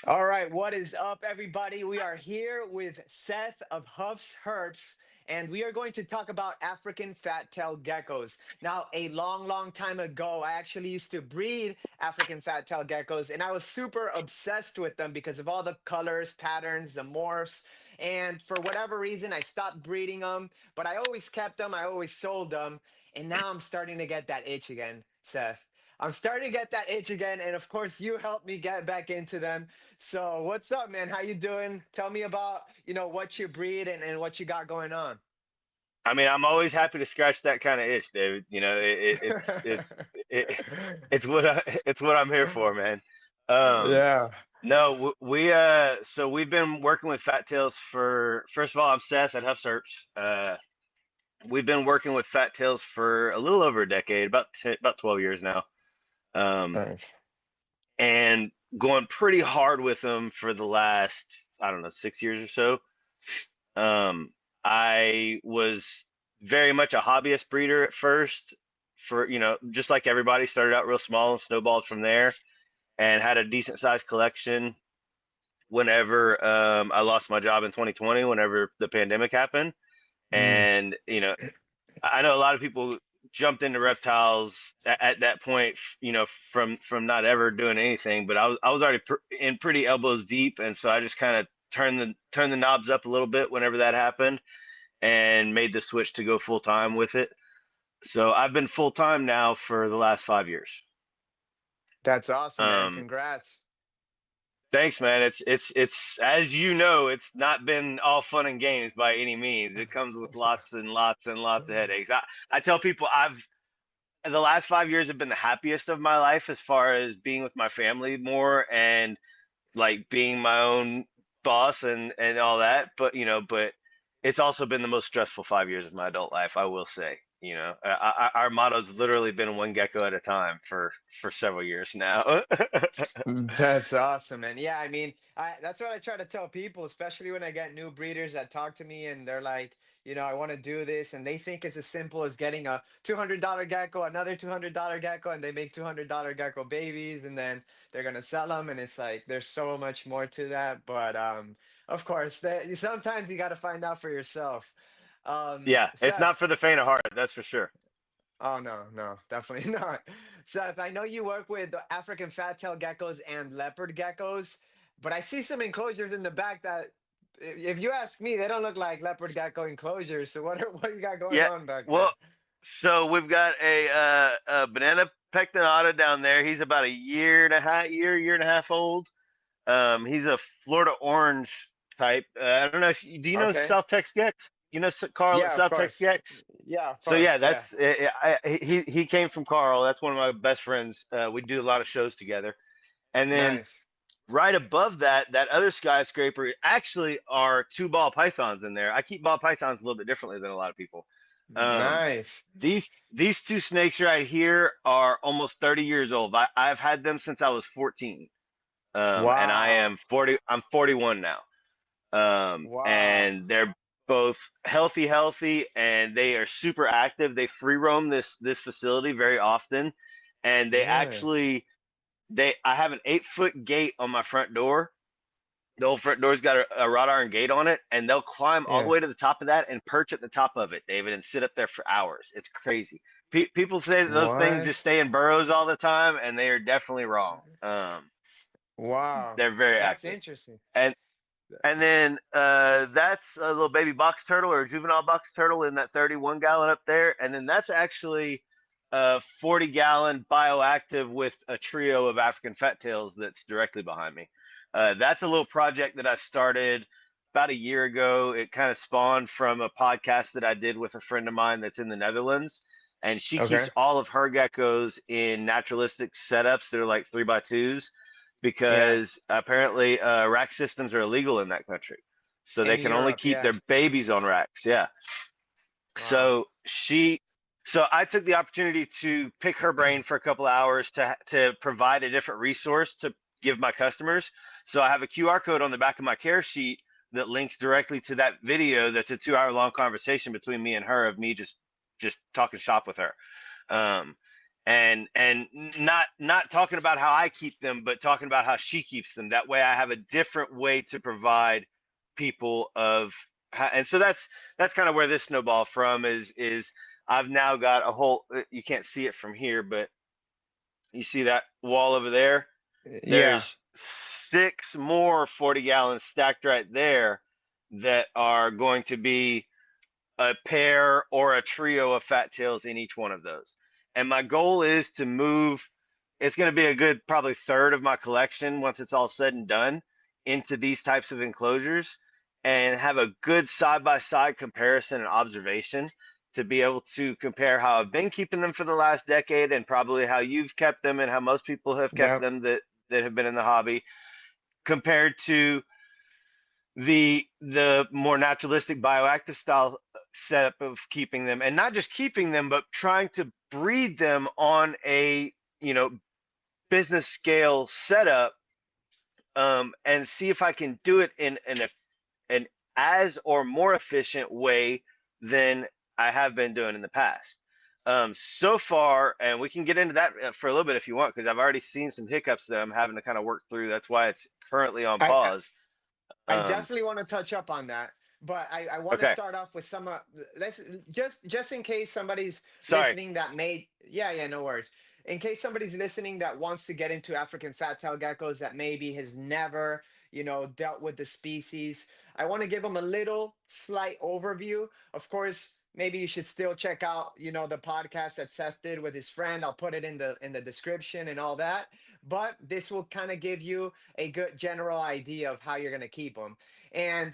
All right, what is up, everybody? We are here with Seth of Huffs Herps, and we are going to talk about African Fat Tailed Geckos. Now, a long, long time ago, I actually used to breed African Fat Tailed Geckos, and I was super obsessed with them because of all the colors, patterns, the morphs. And for whatever reason, I stopped breeding them, but I always kept them, I always sold them, and now I'm starting to get that itch again, Seth. I'm starting to get that itch again, and of course, you helped me get back into them. So what's up, man? How you doing? Tell me about, what you breed and what you got going on. I mean, I'm always happy to scratch that kind of itch, David. It, it's what it's what I'm here for, man. Um, Yeah. no, so we've been working with Fat Tails for first of all, I'm Seth at Huffs Herps. We've been working with Fat Tails for a little over a decade, about 12 years now. Um, Nice. and going pretty hard with them for the last, I don't know, 6 years or so. Um, I was very much a hobbyist breeder at first, for just like everybody, started out real small and snowballed from there, and had a decent sized collection whenever I lost my job in 2020, whenever the pandemic happened. Mm. And I know a lot of people jumped into reptiles at that point, from not ever doing anything, but I was already in pretty elbows deep, and so I just kind of turned the knobs up a little bit whenever that happened, and made the switch to go full time with it. So I've been full time now for the last 5 years. That's awesome, man. Um, Congrats. Thanks, man. It's as you know, it's not been all fun and games by any means. It comes with lots and lots and lots of headaches. I tell people the last 5 years have been the happiest of my life as far as being with my family more, and like being my own boss and all that. But it's also been the most stressful 5 years of my adult life, I will say. Our motto's literally been one gecko at a time for several years now. That's awesome, man. Yeah, I mean, that's what I try to tell people, especially when I get new breeders that talk to me and they're like, I want to do this, and they think it's as simple as getting a $200 gecko, another $200 gecko, and they make $200 gecko babies, and then they're gonna sell them, and it's like there's so much more to that. But of course, sometimes you got to find out for yourself. Yeah, it's Seth. not for the faint of heart, that's for sure. Oh no, no, definitely not. Seth, I know you work with African fat tail geckos and leopard geckos, but I see some enclosures in the back that, if you ask me, they don't look like leopard gecko enclosures. So what you got going Yeah, on back well, there? so we've got a banana pectinata down there. He's about a year and a half old. He's a Florida orange type. I don't know if do you know Okay. South Tex Gex? You know Carl at Yeah, of South Tex course. Gex? Yeah, of So yeah, course. Yeah. that's he came from Carl. That's one of my best friends. We do a lot of shows together. And then Nice. right above that other skyscraper actually are two ball pythons in there. I keep ball pythons a little bit differently than a lot of people. Um, Nice. these two snakes right here are almost 30 years old. I've had them since I was 14. And I Wow. am 40. I'm 41 now. Wow. And they're both healthy, and they are super active. They free roam this facility very often, and Really? they I have an 8 foot gate on my front door. The whole front door's got a wrought iron gate on it, and they'll climb all the Yeah. way to the top of that and perch at the top of it, David, and sit up there for hours. It's crazy. People say that those things just What? stay in burrows all the time, and they are definitely wrong. Wow. They're very That's active, interesting. and and then that's a little baby box turtle or a juvenile box turtle in that 31 gallon up there, and then that's actually a 40-gallon bioactive with a trio of African fat tails that's directly behind me. That's a little project that I started about a year ago. It kind of spawned from a podcast that I did with a friend of mine that's in the Netherlands, and she keeps Okay. all of her geckos in naturalistic setups that are like 3x2s, Yeah. because apparently rack systems are illegal in that country, so they In can only Europe, keep yeah. their babies on racks. Yeah. Wow. So I took the opportunity to pick her brain for a couple of hours to provide a different resource to give my customers. So I have a QR code on the back of my care sheet that links directly to that video. That's a 2 hour long conversation between me and her, of me just talking shop with her. Um, and not talking about how I keep them, but talking about how she keeps them. That way I have a different way to provide people of, and so that's kind of where this snowball from is I've now got a whole, you can't see it from here, but you see that wall over there? Yeah. There's 6 more 40 gallons stacked right there that are going to be a pair or a trio of fat tails in each one of those. And my goal is to move, it's going to be a good probably third of my collection once it's all said and done into these types of enclosures and have a good side by side comparison and observation to be able to compare how I've been keeping them for the last decade and probably how you've kept them and how most people have kept Yep. them that have been in the hobby compared to the more naturalistic bioactive style setup of keeping them, and not just keeping them but trying to breed them on a business scale setup, and see if I can do it in an as or more efficient way than I have been doing in the past. So far, and we can get into that for a little bit if you want, because I've already seen some hiccups that I'm having to kind of work through. That's why it's currently on I pause. I um, definitely want to touch up on that, but I want to okay. start off with some. Let's just in case somebody's Sorry. listening that may. Yeah, yeah, no worries. In case somebody's listening that wants to get into African fat tail geckos that maybe has never, dealt with the species, I want to give them a little slight overview. Of course, maybe you should still check out, the podcast that Seth did with his friend. I'll put it in the description and all that. But this will kind of give you a good general idea of how you're going to keep them. And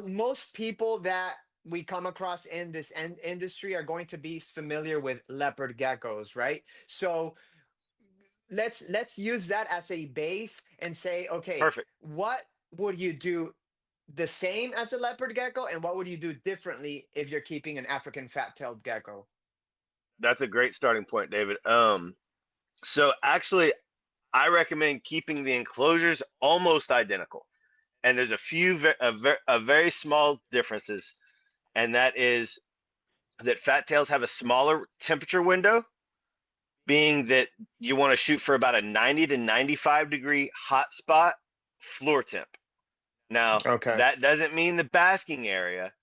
most people that we come across in this industry are going to be familiar with leopard geckos, right? So let's use that as a base and say, okay, Perfect. what would you do the same as a leopard gecko, and what would you do differently if you're keeping an African fat-tailed gecko? That's a great starting point, David. So actually, I recommend keeping the enclosures almost identical, and there's a few a very small differences, and that is that fat tails have a smaller temperature window, being that you want to shoot for about a 90 to 95 degree hot spot floor temp. Now, Okay. that doesn't mean the basking area.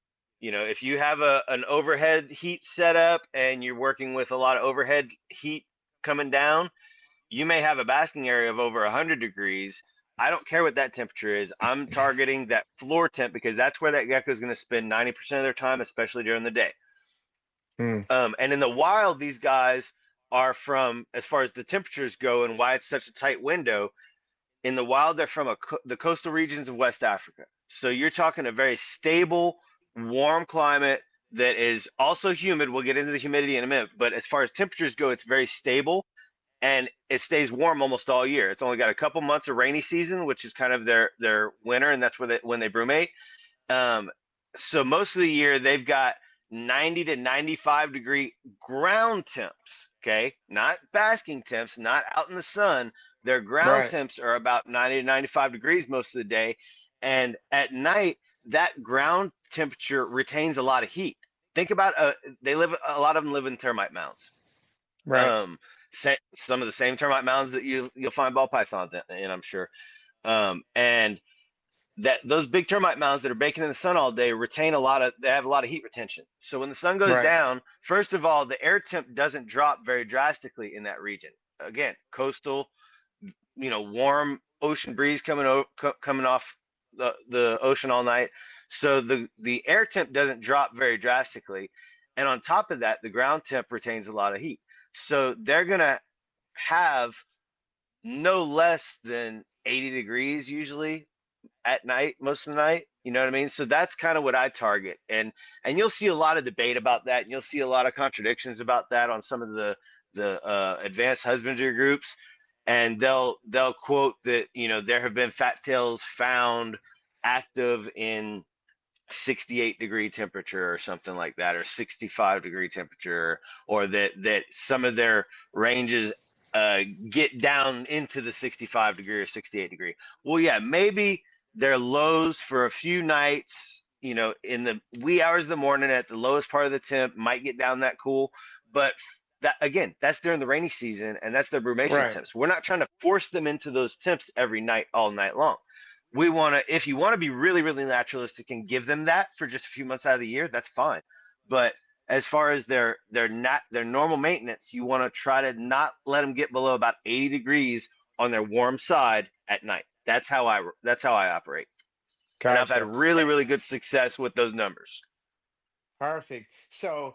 If you have an overhead heat setup and you're working with a lot of overhead heat coming down, you may have a basking area of over 100 degrees. I don't care what that temperature is. I'm targeting that floor temp because that's where that gecko is going to spend 90% of their time, especially during the day. Hmm. And in the wild, these guys are from, as far as the temperatures go and why it's such a tight window, in the wild, they're from the coastal regions of West Africa. So you're talking a very stable, warm climate that is also humid. We'll get into the humidity in a minute, but as far as temperatures go, it's very stable and it stays warm almost all year. It's only got a couple months of rainy season, which is kind of their winter, and that's when they brumate. Um, so most of the year they've got 90 to 95 degree ground temps. Okay, not basking temps, not out in the sun. Their ground Right. temps are about 90 to 95 degrees most of the day, and at night that ground temperature retains a lot of heat. Think about they live a lot of them live in termite mounds. Right. Um, some of the same termite mounds that you'll find ball pythons in, I'm sure. And that those big termite mounds that are baking in the sun all day they have a lot of heat retention. So when the sun goes Right. down, first of all, the air temp doesn't drop very drastically in that region. Again, coastal, warm ocean breeze coming off the ocean all night. So the air temp doesn't drop very drastically. And on top of that, the ground temp retains a lot of heat. So they're gonna have no less than 80 degrees usually at night, most of the night. You know what I mean? So that's kind of what I target, and you'll see a lot of debate about that, and you'll see a lot of contradictions about that on some of the advanced husbandry groups, and they'll quote that there have been fat tails found active in 68-degree temperature or something like that, or 65-degree temperature, or that some of their ranges uh, get down into the 65-degree or 68-degree. Well, yeah, maybe their lows for a few nights, in the wee hours of the morning at the lowest part of the temp might get down that cool, but that again, that's during the rainy season and that's their brumation Right. temps. We're not trying to force them into those temps every night, all night long. We want to, if you want to be really, really naturalistic and give them that for just a few months out of the year, that's fine. But as far as their normal maintenance, you want to try to not let them get below about 80 degrees on their warm side at night. That's how I operate, and I've had Gotcha. really, really good success with those numbers. Perfect. So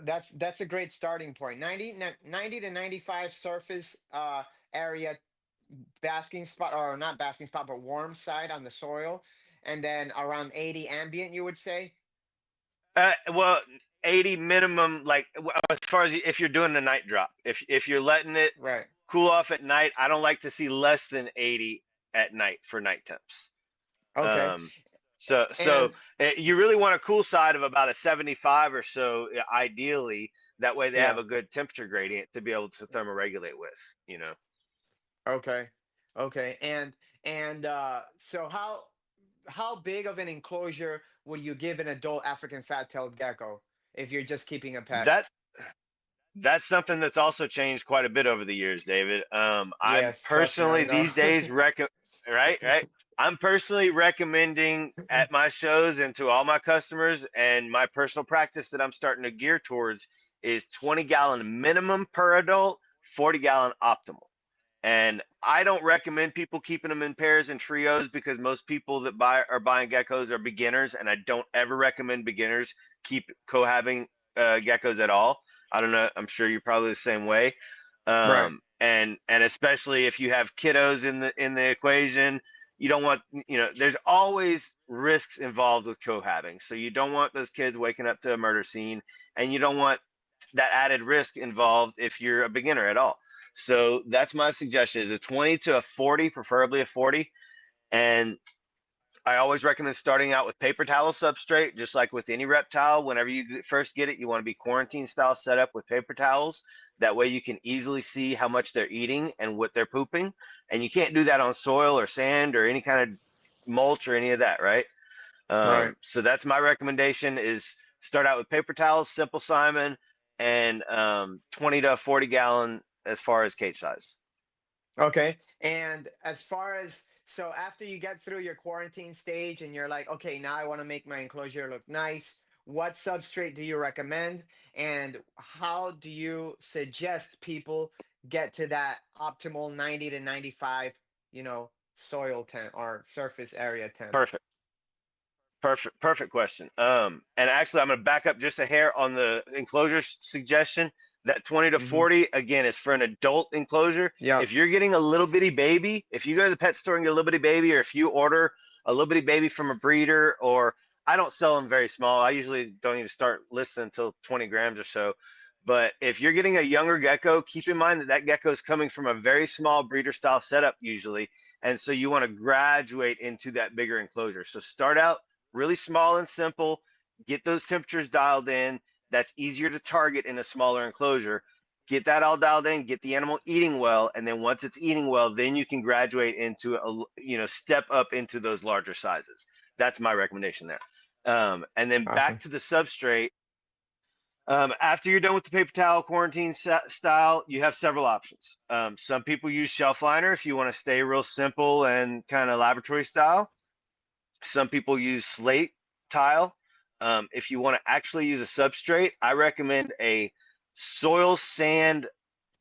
that's a great starting point. 90 to 95 surface area basking spot, or not basking spot, but warm side on the soil, and then around 80 ambient, you would say? Well, 80 minimum, like as far as if you're doing a night drop, if you're letting it Right. cool off at night, I don't like to see less than 80 at night for night temps. Okay. Um, so And you really want a cool side of about a 75 or so, ideally. That way they have yeah. a good temperature gradient to be able to thermoregulate with, you know. Okay. Okay. And so how big of an enclosure would you give an adult African fat-tailed gecko if you're just keeping a pet? That That's something that's also changed quite a bit over the years, David. I'm Yes, trust me, I personally know. these days right. I'm personally recommending at my shows and to all my customers, and my personal practice that I'm starting to gear towards is 20-gallon minimum per adult, 40-gallon optimal. And I don't recommend people keeping them in pairs and trios because most people that are buying geckos are beginners, and I don't ever recommend beginners keep cohabiting geckos at all. I don't know. I'm sure you're probably the same way. Right. And especially if you have kiddos in the equation, you don't want, there's always risks involved with cohabiting. So you don't want those kids waking up to a murder scene, and you don't want that added risk involved if you're a beginner at all. So that's my suggestion: is a 20 to a 40, preferably a 40. And I always recommend starting out with paper towel substrate, just like with any reptile. Whenever you first get it, you want to be quarantine style set up with paper towels. That way you can easily see how much they're eating and what they're pooping. And you can't do that on soil or sand or any kind of mulch or any of that, right? Right. So that's my recommendation: is start out with paper towels, simple Simon, and 20 to 40 gallon as far as cage size. Okay. And as far as, so after you get through your quarantine stage and you're like, okay, now I want to make my enclosure look nice, what substrate do you recommend? And how do you suggest people get to that optimal 90 to 95, soil temp or surface area temp? Perfect. Perfect question. And actually, I'm going to back up just a hair on the enclosure suggestion. That 20 to Mm-hmm. 40, again, is for an adult enclosure. Yep. If you're getting a little bitty baby, if you go to the pet store and get a little bitty baby, or if you order a little bitty baby from a breeder, or I don't sell them very small. I usually don't even start listing until 20 grams or so. But if you're getting a younger gecko, keep in mind that that gecko is coming from a very small breeder style setup usually. And so you want to graduate into that bigger enclosure. So start out really small and simple, get those temperatures dialed in. That's easier to target in a smaller enclosure. Get that all dialed in, get the animal eating well, and then once it's eating well, then you can graduate into step up into those larger sizes. That's my recommendation there. And then back Awesome. to the substrate. After you're done with the paper towel quarantine style, you have several options. Some people use shelf liner if you want to stay real simple and kind of laboratory style. Some people use slate tile. If you want to actually use a substrate, I recommend a soil sand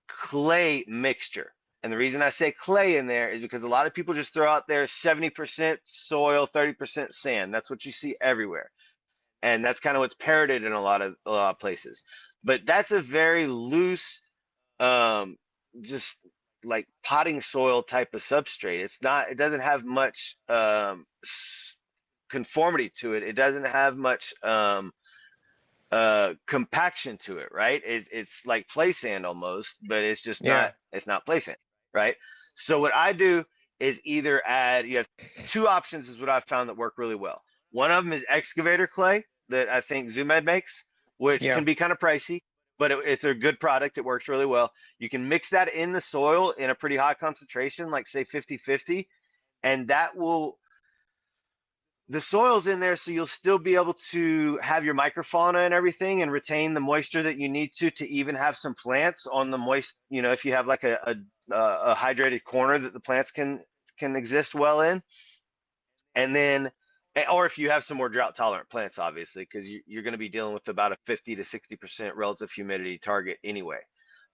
clay mixture. And the reason I say clay in there is because a lot of people just throw out there 70% soil, 30% sand. That's what you see everywhere. And that's kind of what's parroted in a lot of places. But that's a very loose, um, just like potting soil type of substrate. It doesn't have much conformity to it. It doesn't have much compaction to it, right? It's like play sand almost, but Yeah. it's not play sand, right? So what I do is either add, you have two options is what I've found that work really well. One of them is excavator clay that I think ZooMed makes, which Yeah. can be kind of pricey, but it's a good product. It works really well. You can mix that in the soil in a pretty high concentration, like say 50-50, and that will the soil's in there, so you'll still be able to have your microfauna and everything and retain the moisture that you need to even have some plants on the moist, if you have like a hydrated corner that the plants can exist well in. And then, or if you have some more drought tolerant plants, obviously, because you're going to be dealing with about a 50 to 60% relative humidity target anyway.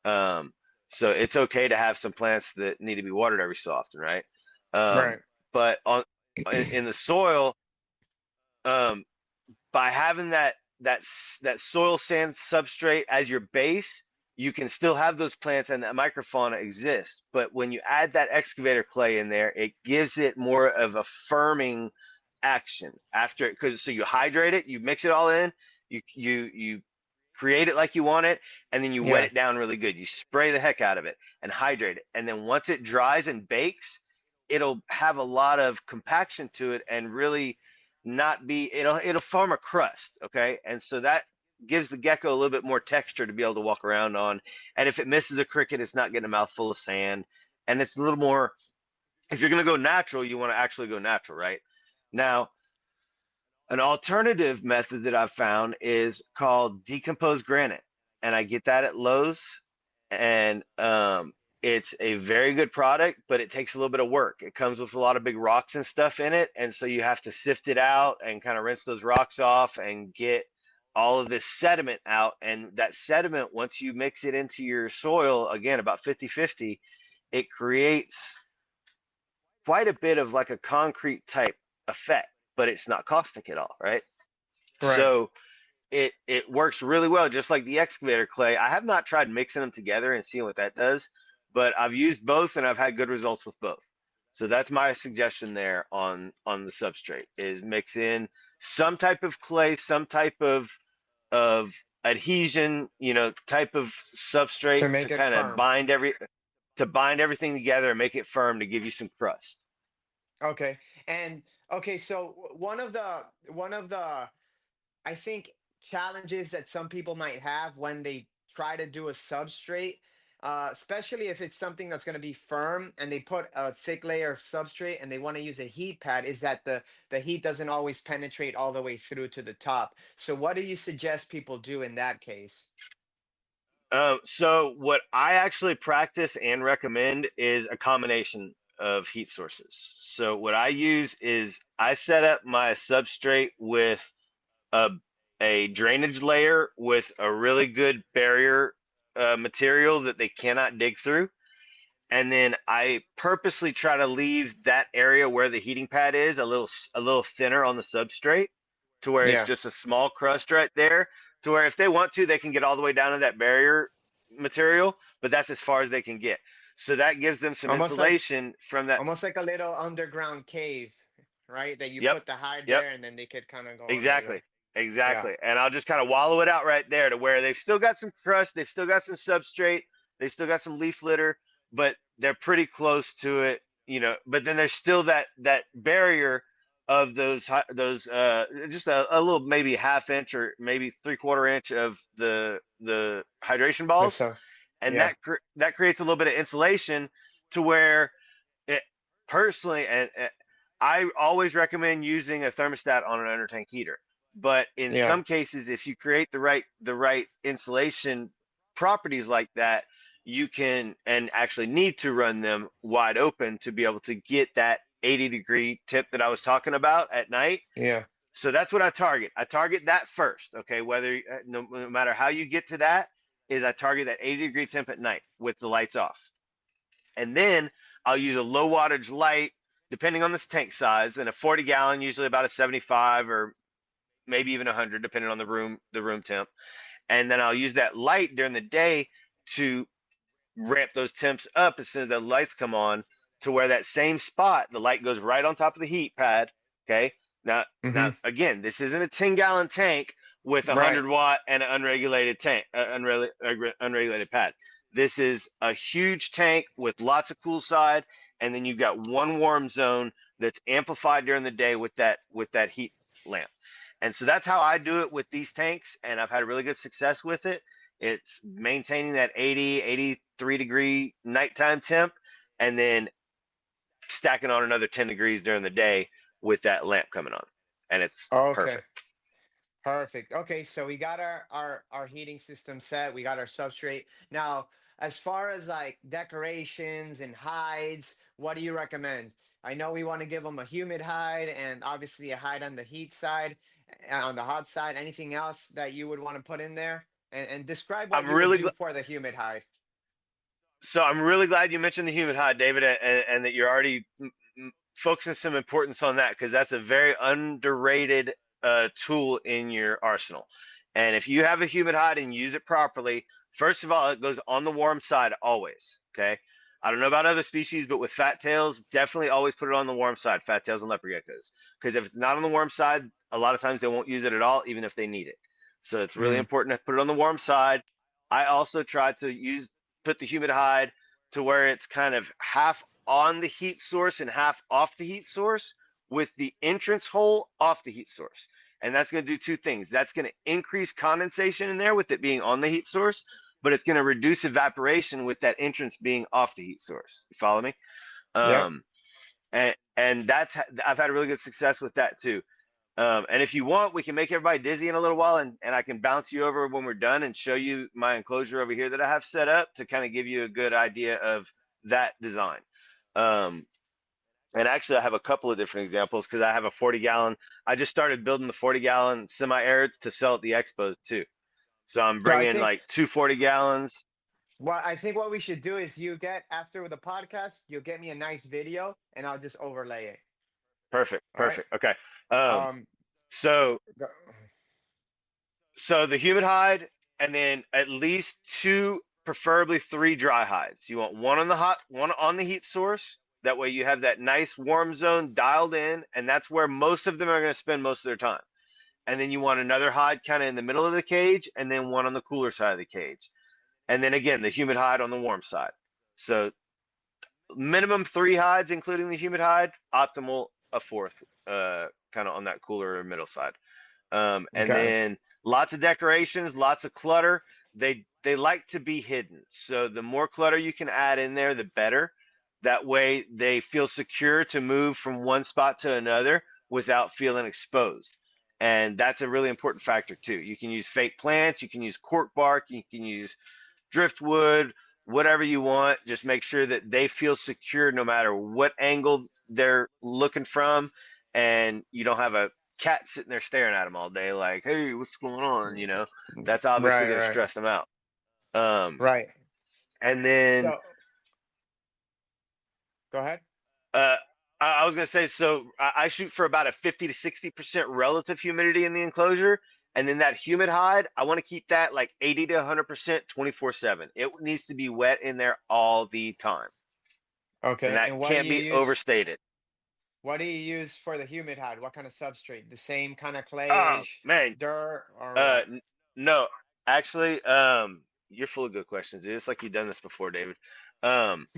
Um, so it's okay to have some plants that need to be watered every so often, right? Right. But in the soil, um, by having that soil sand substrate as your base, you can still have those plants and that microfauna exist. But when you add that excavator clay in there, it gives it more of a firming action after it, because so you hydrate it, you mix it all in, you create it like you want it, and then you wet Yeah. it down really good. You spray the heck out of it and hydrate it. And then once it dries and bakes, it'll have a lot of compaction to it and really not be it'll form a crust, okay? And so that gives the gecko a little bit more texture to be able to walk around on. And if it misses a cricket, it's not getting a mouthful of sand. And it's a little more, if you're going to go natural, you want to actually go natural, right? Now, an alternative method that I've found is called decomposed granite, and I get that at Lowe's, and it's a very good product, but it takes a little bit of work. It comes with a lot of big rocks and stuff in it, and so you have to sift it out and kind of rinse those rocks off and get all of this sediment out. And that sediment, once you mix it into your soil, again, about 50-50, it creates quite a bit of like a concrete type effect, but it's not caustic at all, right? Right. So it works really well, just like the excavator clay. I have not tried mixing them together and seeing what that does, but I've used both and I've had good results with both. So that's my suggestion there on the substrate is mix in some type of clay, some type of adhesion, type of To substrate to make it kind of firm. bind everything together and make it firm to give you some crust. Okay. And okay, so one of the I think challenges that some people might have when they try to do a substrate, especially if it's something that's going to be firm and they put a thick layer of substrate and they want to use a heat pad, is that the heat doesn't always penetrate all the way through to the top. So what do you suggest people do in that case? So what I actually practice and recommend is a combination of heat sources. So what I use is I set up my substrate with a a drainage layer with a really good barrier material that they cannot dig through. And then I purposely try to leave that area where the heating pad is a little thinner on the substrate to where it's Yeah. just a small crust right there, to where if they want to, they can get all the way down to that barrier material, but that's as far as they can get. So that gives them some Almost like insulation from that. almost like a little underground cave, right? That you Yep, put the hide yep. there and then they could kind of go under Exactly. there. Yeah. Exactly. And I'll just kind of wallow it out right there to where they've still got some crust, they've still got some substrate, they've still got some leaf litter, but they're pretty close to it. But then there's still that barrier of those just a little maybe half inch or maybe 3/4 inch of the hydration That's balls, so and yeah. that creates a little bit of insulation to where it personally, and I always recommend using a thermostat on an under tank heater. But in Yeah. some cases, if you create the right insulation properties like that, you can and actually need to run them wide open to be able to get that 80-degree tip that I was talking about at night. Yeah. So that's what I target. I target that first, okay? Whether no matter how you get to that, is I target that 80-degree temp at night with the lights off. And then I'll use a low wattage light, depending on this tank size, and a 40-gallon, usually about a 75 or maybe even 100, depending on the room temp. And then I'll use that light during the day to ramp those temps up as soon as the lights come on, to where that same spot, the light goes right on top of the heat pad. Okay. Now Mm-hmm. again, this isn't a 10-gallon tank with a Right. 100-watt and an unregulated tank, unregulated pad. This is a huge tank with lots of cool side, and then you've got one warm zone that's amplified during the day with that heat lamp. And so that's how I do it with these tanks, and I've had really good success with it. It's maintaining that 80, 83-degree nighttime temp, and then stacking on another 10 degrees during the day with that lamp coming on. and it's Okay. perfect. Perfect. Okay, so we got our heating system set. We got our substrate. Now, as far as like decorations and hides, what do you recommend? I know we want to give them a humid hide and obviously a hide on the heat side, on the hot side. Anything else that you would want to put in there? And describe what I'm you would really do for the humid hide. So I'm really glad you mentioned the humid hide, David, and that you're already focusing some importance on that because that's a very underrated tool in your arsenal. And if you have a humid hide and use it properly, first of all, it goes on the warm side always. Okay. I don't know about other species, but with fat tails, definitely always put it on the warm side, fat tails and leopard geckos. Because if it's not on the warm side, a lot of times they won't use it at all, even if they need it. So it's really Mm, important to put it on the warm side. I also try to put the humid hide to where it's kind of half on the heat source and half off the heat source with the entrance hole off the heat source. And that's going to do two things. That's going to increase condensation in there with it being on the heat source, but it's going to reduce evaporation with that entrance being off the heat source. You follow me? yep. Um, and that's I've had really good success with that too. And if you want, we can make everybody dizzy in a little while, and I can bounce you over when we're done and show you my enclosure over here that I have set up to kind of give you a good idea of that design. Um, and actually, I have a couple of different examples because I have a 40-gallon. I just started building the 40-gallon semi-arids to sell at the expos too. So I'm So I bringing think like two 40-gallons. what we should do is you get after the podcast, you'll get me a nice video and I'll just overlay it. Perfect, All right. perfect. Okay. Um, Um, so go- So the humid hide, and then at least two, preferably three dry hides. You want one on the hot, one on the heat source. That way you have that nice warm zone dialed in, and that's where most of them are going to spend most of their time. And then you want another hide kind of in the middle of the cage, and then one on the cooler side of the cage. And then again, the humid hide on the warm side. So minimum three hides, including the humid hide, optimal a fourth, kind of on that cooler or middle side. And Guys. then lots of decorations, lots of clutter. They like to be hidden. So the more clutter you can add in there, the better. That way they feel secure to move from one spot to another without feeling exposed. And that's a really important factor too. You can use fake plants, you can use cork bark, you can use driftwood, whatever you want. Just make sure that they feel secure no matter what angle they're looking from, and you don't have a cat sitting there staring at them all day, like, "Hey, what's going on?" That's obviously Right, going to right, stress them out. Um, right. and then So go ahead. uh, I was going to say, so I shoot for about a 50 to 60% relative humidity in the enclosure. And then that humid hide, I want to keep that like 80 to 100% 24/7. It needs to be wet in there all the time. And Okay. that And can't be overstated. what do you use for the humid hide? What kind of substrate? The same kind of Oh clayish man, dirt or uh, what? no, actually, you're full of good questions, dude. It's like you've done this before, David. Um,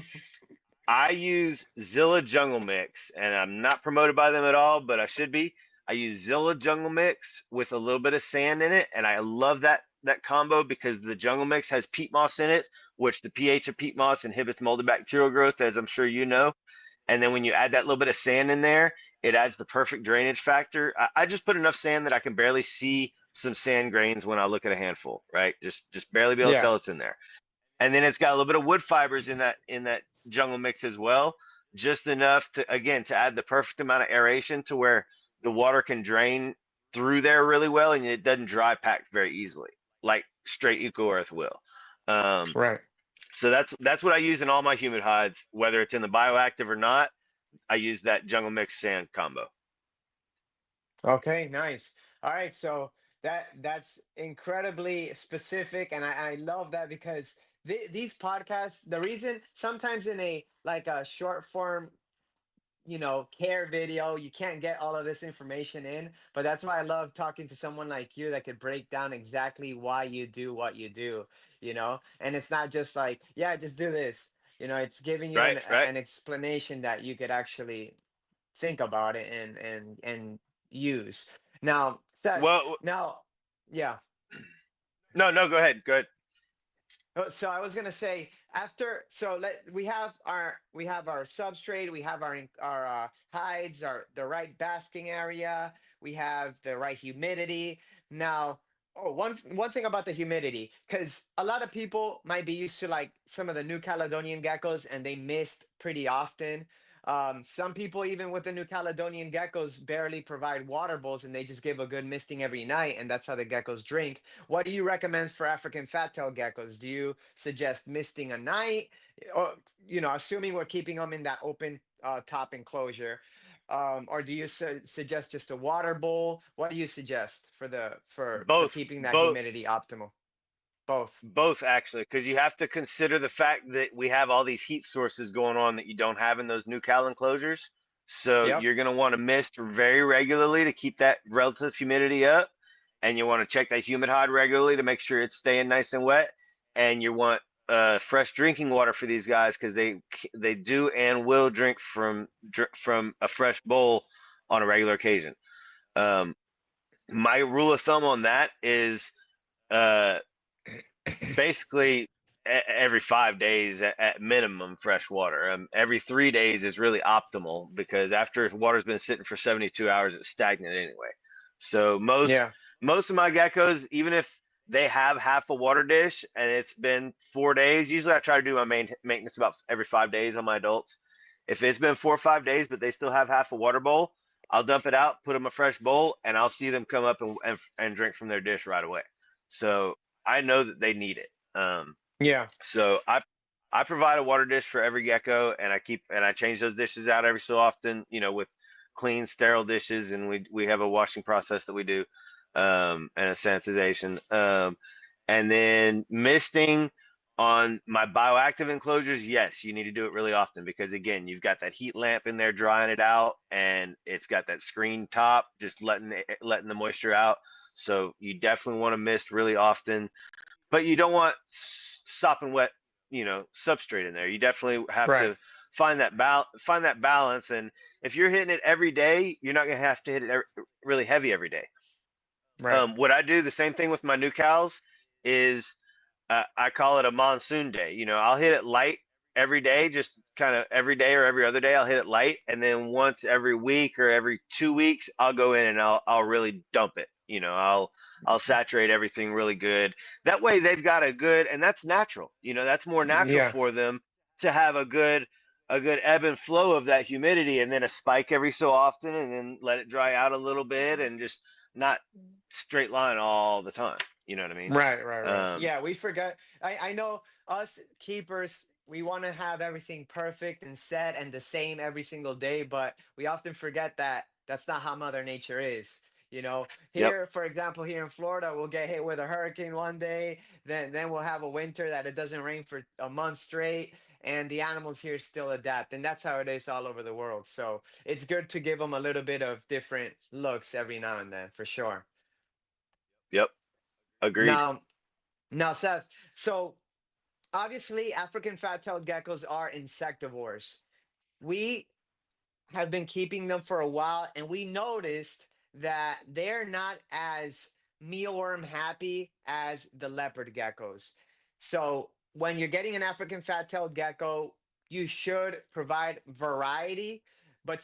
I use Zilla Jungle Mix, and I'm not promoted by them at all, but I should be. I use Zilla Jungle Mix with a little bit of sand in it, and I love that combo because the Jungle Mix has peat moss in it, which the pH of peat moss inhibits moldy bacterial growth, as I'm sure you know. And then when you add that little bit of sand in there, it adds the perfect drainage factor. I just put enough sand that I can barely see some sand grains when I look at a handful, right? Just barely be able to Yeah. tell it's in there. And then it's got a little bit of wood fibers in that jungle mix as well, just enough to again to add the perfect amount of aeration to where the water can drain through there really well and it doesn't dry pack very easily, like straight eco earth will. Um, Right. so that's what I use in all my humid hides, whether it's in the bioactive or not. I use that jungle mix sand combo. Okay, nice. All right, so that's incredibly specific, and I love that because these podcasts, the reason sometimes in a like a short form care video you can't get all of this information in, but that's why I love talking to someone like you that could break down exactly why you do what you do, and it's not just like, yeah, just do this. It's giving you Right, right. an explanation that you could actually think about it and use. Now, Seth, Well, now, yeah. no, no, go ahead, go ahead. So I was gonna say after we have our substrate, we have our hides, our the right basking area, we have the right humidity. Now, oh, one thing about the humidity, because a lot of people might be used to like some of the New Caledonian geckos, and they mist pretty often. Some people, even with the New Caledonian geckos, barely provide water bowls, and they just give a good misting every night, and that's how the geckos drink. What do you recommend for African fat tail geckos? Do you suggest misting a night, or assuming we're keeping them in that open top enclosure, or do you suggest just a water bowl? What do you suggest for the for Both, keeping that both, humidity optimal? Both. both actually, because you have to consider the fact that we have all these heat sources going on that you don't have in those new cal enclosures. So Yep. you're going to want to mist very regularly to keep that relative humidity up, and you want to check that humid hod regularly to make sure it's staying nice and wet. And you want fresh drinking water for these guys because they do and will drink from a fresh bowl on a regular occasion. Um, my rule of thumb on that is uh, basically every 5 days at minimum fresh water. Every 3 days is really optimal because after water's been sitting for 72 hours, it's stagnant anyway. So Yeah. most of my geckos, even if they have half a water dish and it's been 4 days, usually I try to do my maintenance about every 5 days on my adults. If it's been 4 or 5 days, but they still have half a water bowl, I'll dump it out, put them a fresh bowl, and I'll see them come up and drink from their dish right away. So I know that they need it. Yeah. So I provide a water dish for every gecko, and I change those dishes out every so often, with clean, sterile dishes, and we have a washing process that we do, and a sanitization, and then misting on my bioactive enclosures. Yes, you need to do it really often because again, you've got that heat lamp in there drying it out, and it's got that screen top just letting the moisture out. So you definitely want to mist really often, but you don't want sopping wet, substrate in there. You definitely have Right. to find that balance. And if you're hitting it every day, you're not gonna have to hit it really heavy every day. Right. What I do, the same thing with my new cows, is I call it a monsoon day. I'll hit it light every day, just kind of every day or every other day. I'll hit it light, and then once every week or every 2 weeks, I'll go in and I'll really dump it. I'll saturate everything really good. That way, they've got a good, and that's natural. That's more natural Yeah. for them to have a good ebb and flow of that humidity, and then a spike every so often, and then let it dry out a little bit, and just not straight line all the time. You know what I mean? Right, right, right. Um, Yeah, we forgot. I know us keepers, we want to have everything perfect and set and the same every single day, but we often forget that that's not how Mother Nature is. yep, Here, for example, here in Florida, we'll get hit with a hurricane one day, then we'll have a winter that it doesn't rain for a month straight, and the animals here still adapt, and that's how it is all over the world. So it's good to give them a little bit of different looks every now and then, for sure. yep, agreed. Now, now, Seth, so obviously African fat-tailed geckos are insectivores. We have been keeping them for a while, and we noticed that they're not as mealworm happy as the leopard geckos. So when you're getting an African fat-tailed gecko, you should provide variety, but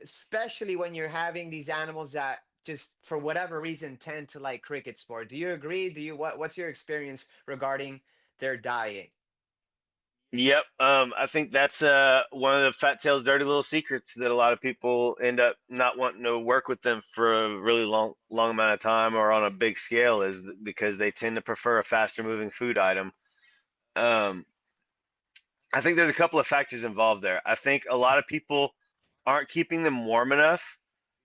especially when you're having these animals that just for whatever reason tend to like crickets more. Do you agree? What's your experience regarding their diet? Yep. I think that's one of the Fat Tail's dirty little secrets that a lot of people end up not wanting to work with them for a really long amount of time or on a big scale is because they tend to prefer a faster moving food item. Um, I think there's a couple of factors involved there. I think a lot of people aren't keeping them warm enough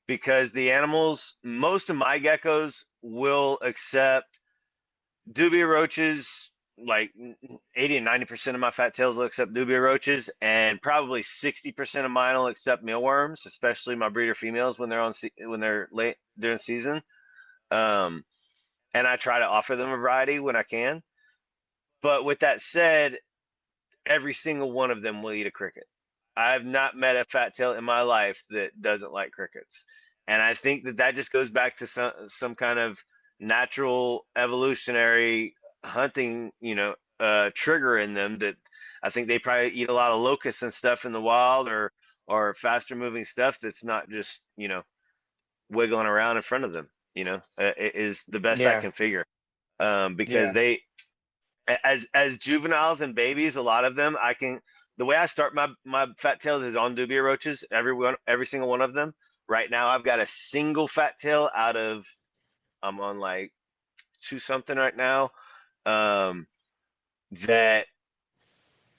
because the animals, most of my geckos will accept dubia roaches. Like 80 and 90% of my fat tails will accept dubia roaches, and probably 60% of mine will accept mealworms, especially my breeder females when they're late during season. Um, and I try to offer them a variety when I can. But with that said, every single one of them will eat a cricket. I've not met a fat tail in my life that doesn't like crickets, and I think that just goes back to some kind of natural evolutionary hunting, trigger in them that I think they probably eat a lot of locusts and stuff in the wild, or faster moving stuff that's not just wiggling around in front of them. Is the best I Yeah. can figure. Because Yeah. they, as juveniles and babies, a lot of them, I can, the way I start my fat tails is on dubia roaches, every single one of them. Right now I've got a single fat tail out of, I'm on like two something right now, um that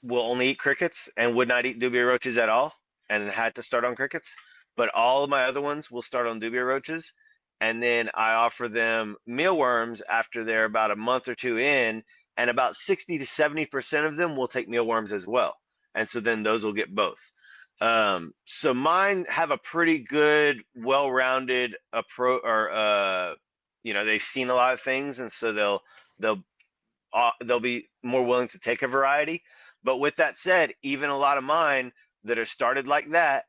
will only eat crickets and would not eat dubia roaches at all, and had to start on crickets. But all of my other ones will start on dubia roaches, and then I offer them mealworms after they're about a month or two in, and about 60 to 70% of them will take mealworms as well, and so then those will get both. So mine have a pretty good, well-rounded approach, or they've seen a lot of things, and so they'll they'll be more willing to take a variety. But with that said, even a lot of mine that are started like that,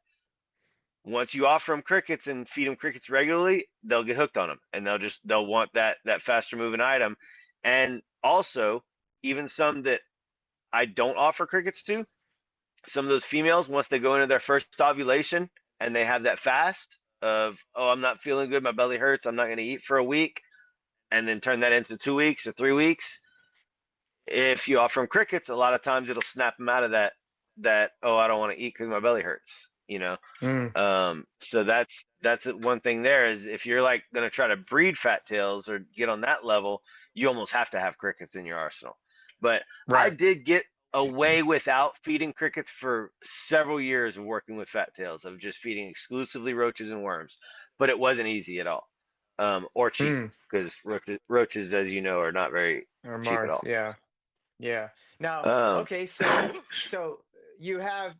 once you offer them crickets and feed them crickets regularly, they'll get hooked on them, and they'll want that faster moving item. And also, even some that I don't offer crickets to, some of those females, once they go into their first ovulation and they have that fast of, oh, I'm not feeling good, my belly hurts, I'm not going to eat for a week, and then turn that into 2 weeks or 3 weeks, if you offer them crickets, a lot of times it'll snap them out of that, oh, I don't want to eat because my belly hurts. Mm, So that's one thing there, is if you're like going to try to breed fat tails or get on that level, you almost have to have crickets in your arsenal. But I right. did get away without feeding crickets for several years of working with fat tails, of just feeding exclusively roaches and worms, but it wasn't easy at all, or cheap, Mm. because roaches, as you know, are not very Or cheap at Mars. all. Yeah. Yeah. Now, Um, okay, so you have,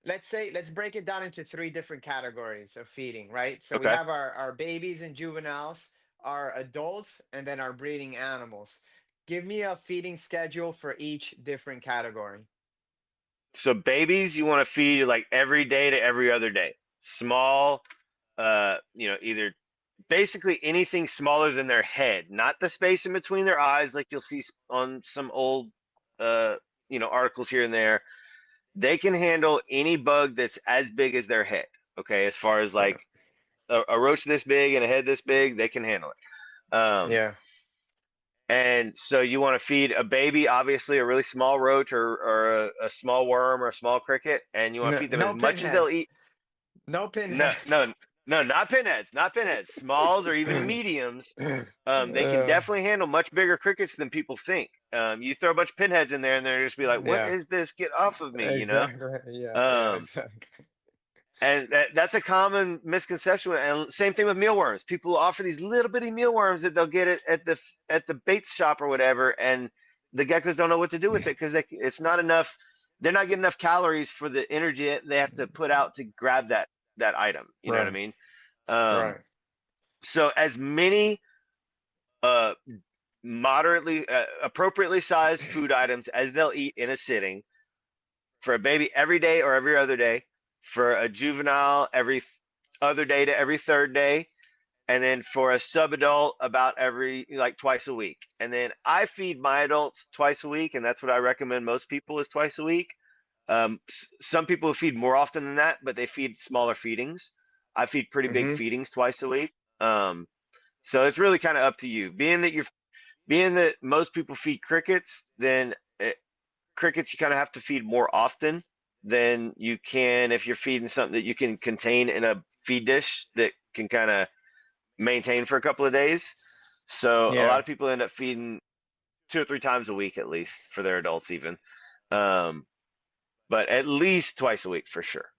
let's break it down into three different categories of feeding, right? So we okay. have our babies and juveniles, our adults, and then our breeding animals. Give me a feeding schedule for each different category. So babies, you want to feed like every day to every other day. Small, either basically anything smaller than their head, not the space in between their eyes, like you'll see on some old, uh, articles here and there. They can handle any bug that's as big as their head. Okay, as far as Yeah. like a roach this big and a head this big, they can handle it. Yeah. And so you want to feed a baby, obviously a really small roach, or a small worm or a small cricket, and you want to No, feed them as no much as they'll pinheads. eat. No No, pinheads. no, no, not pinheads, not pinheads. Smalls or even mediums. They can Uh, definitely handle much bigger crickets than people think. You throw a bunch of pinheads in there, and they're just be like, "What yeah. is this? Get off of me!" Exactly. Yeah. Yeah. Um, Exactly. and that's a common misconception. And same thing with mealworms. People offer these little bitty mealworms that they'll get it at the bait shop or whatever, and the geckos don't know what to do with it, because it's not enough. They're not getting enough calories for the energy they have to put out to grab that item. You know what I Right. mean? Um, Right. so as many uh, moderately, appropriately sized food items as they'll eat in a sitting, for a baby every day or every other day, for a juvenile every other day to every third day, and then for a subadult about every, like, twice a week. And then I feed my adults twice a week, and that's what I recommend most people, is twice a week. Some people feed more often than that, but they feed smaller feedings. I feed pretty big Mm-hmm. feedings twice a week. So it's really kind of up to you. Being that most people feed crickets, then crickets you kind of have to feed more often than you can if you're feeding something that you can contain in a feed dish that can kind of maintain for a couple of days. So a lot Yeah. of people end up feeding 2 or 3 times a week, at least for their adults, even. Um, but at least twice a week for sure,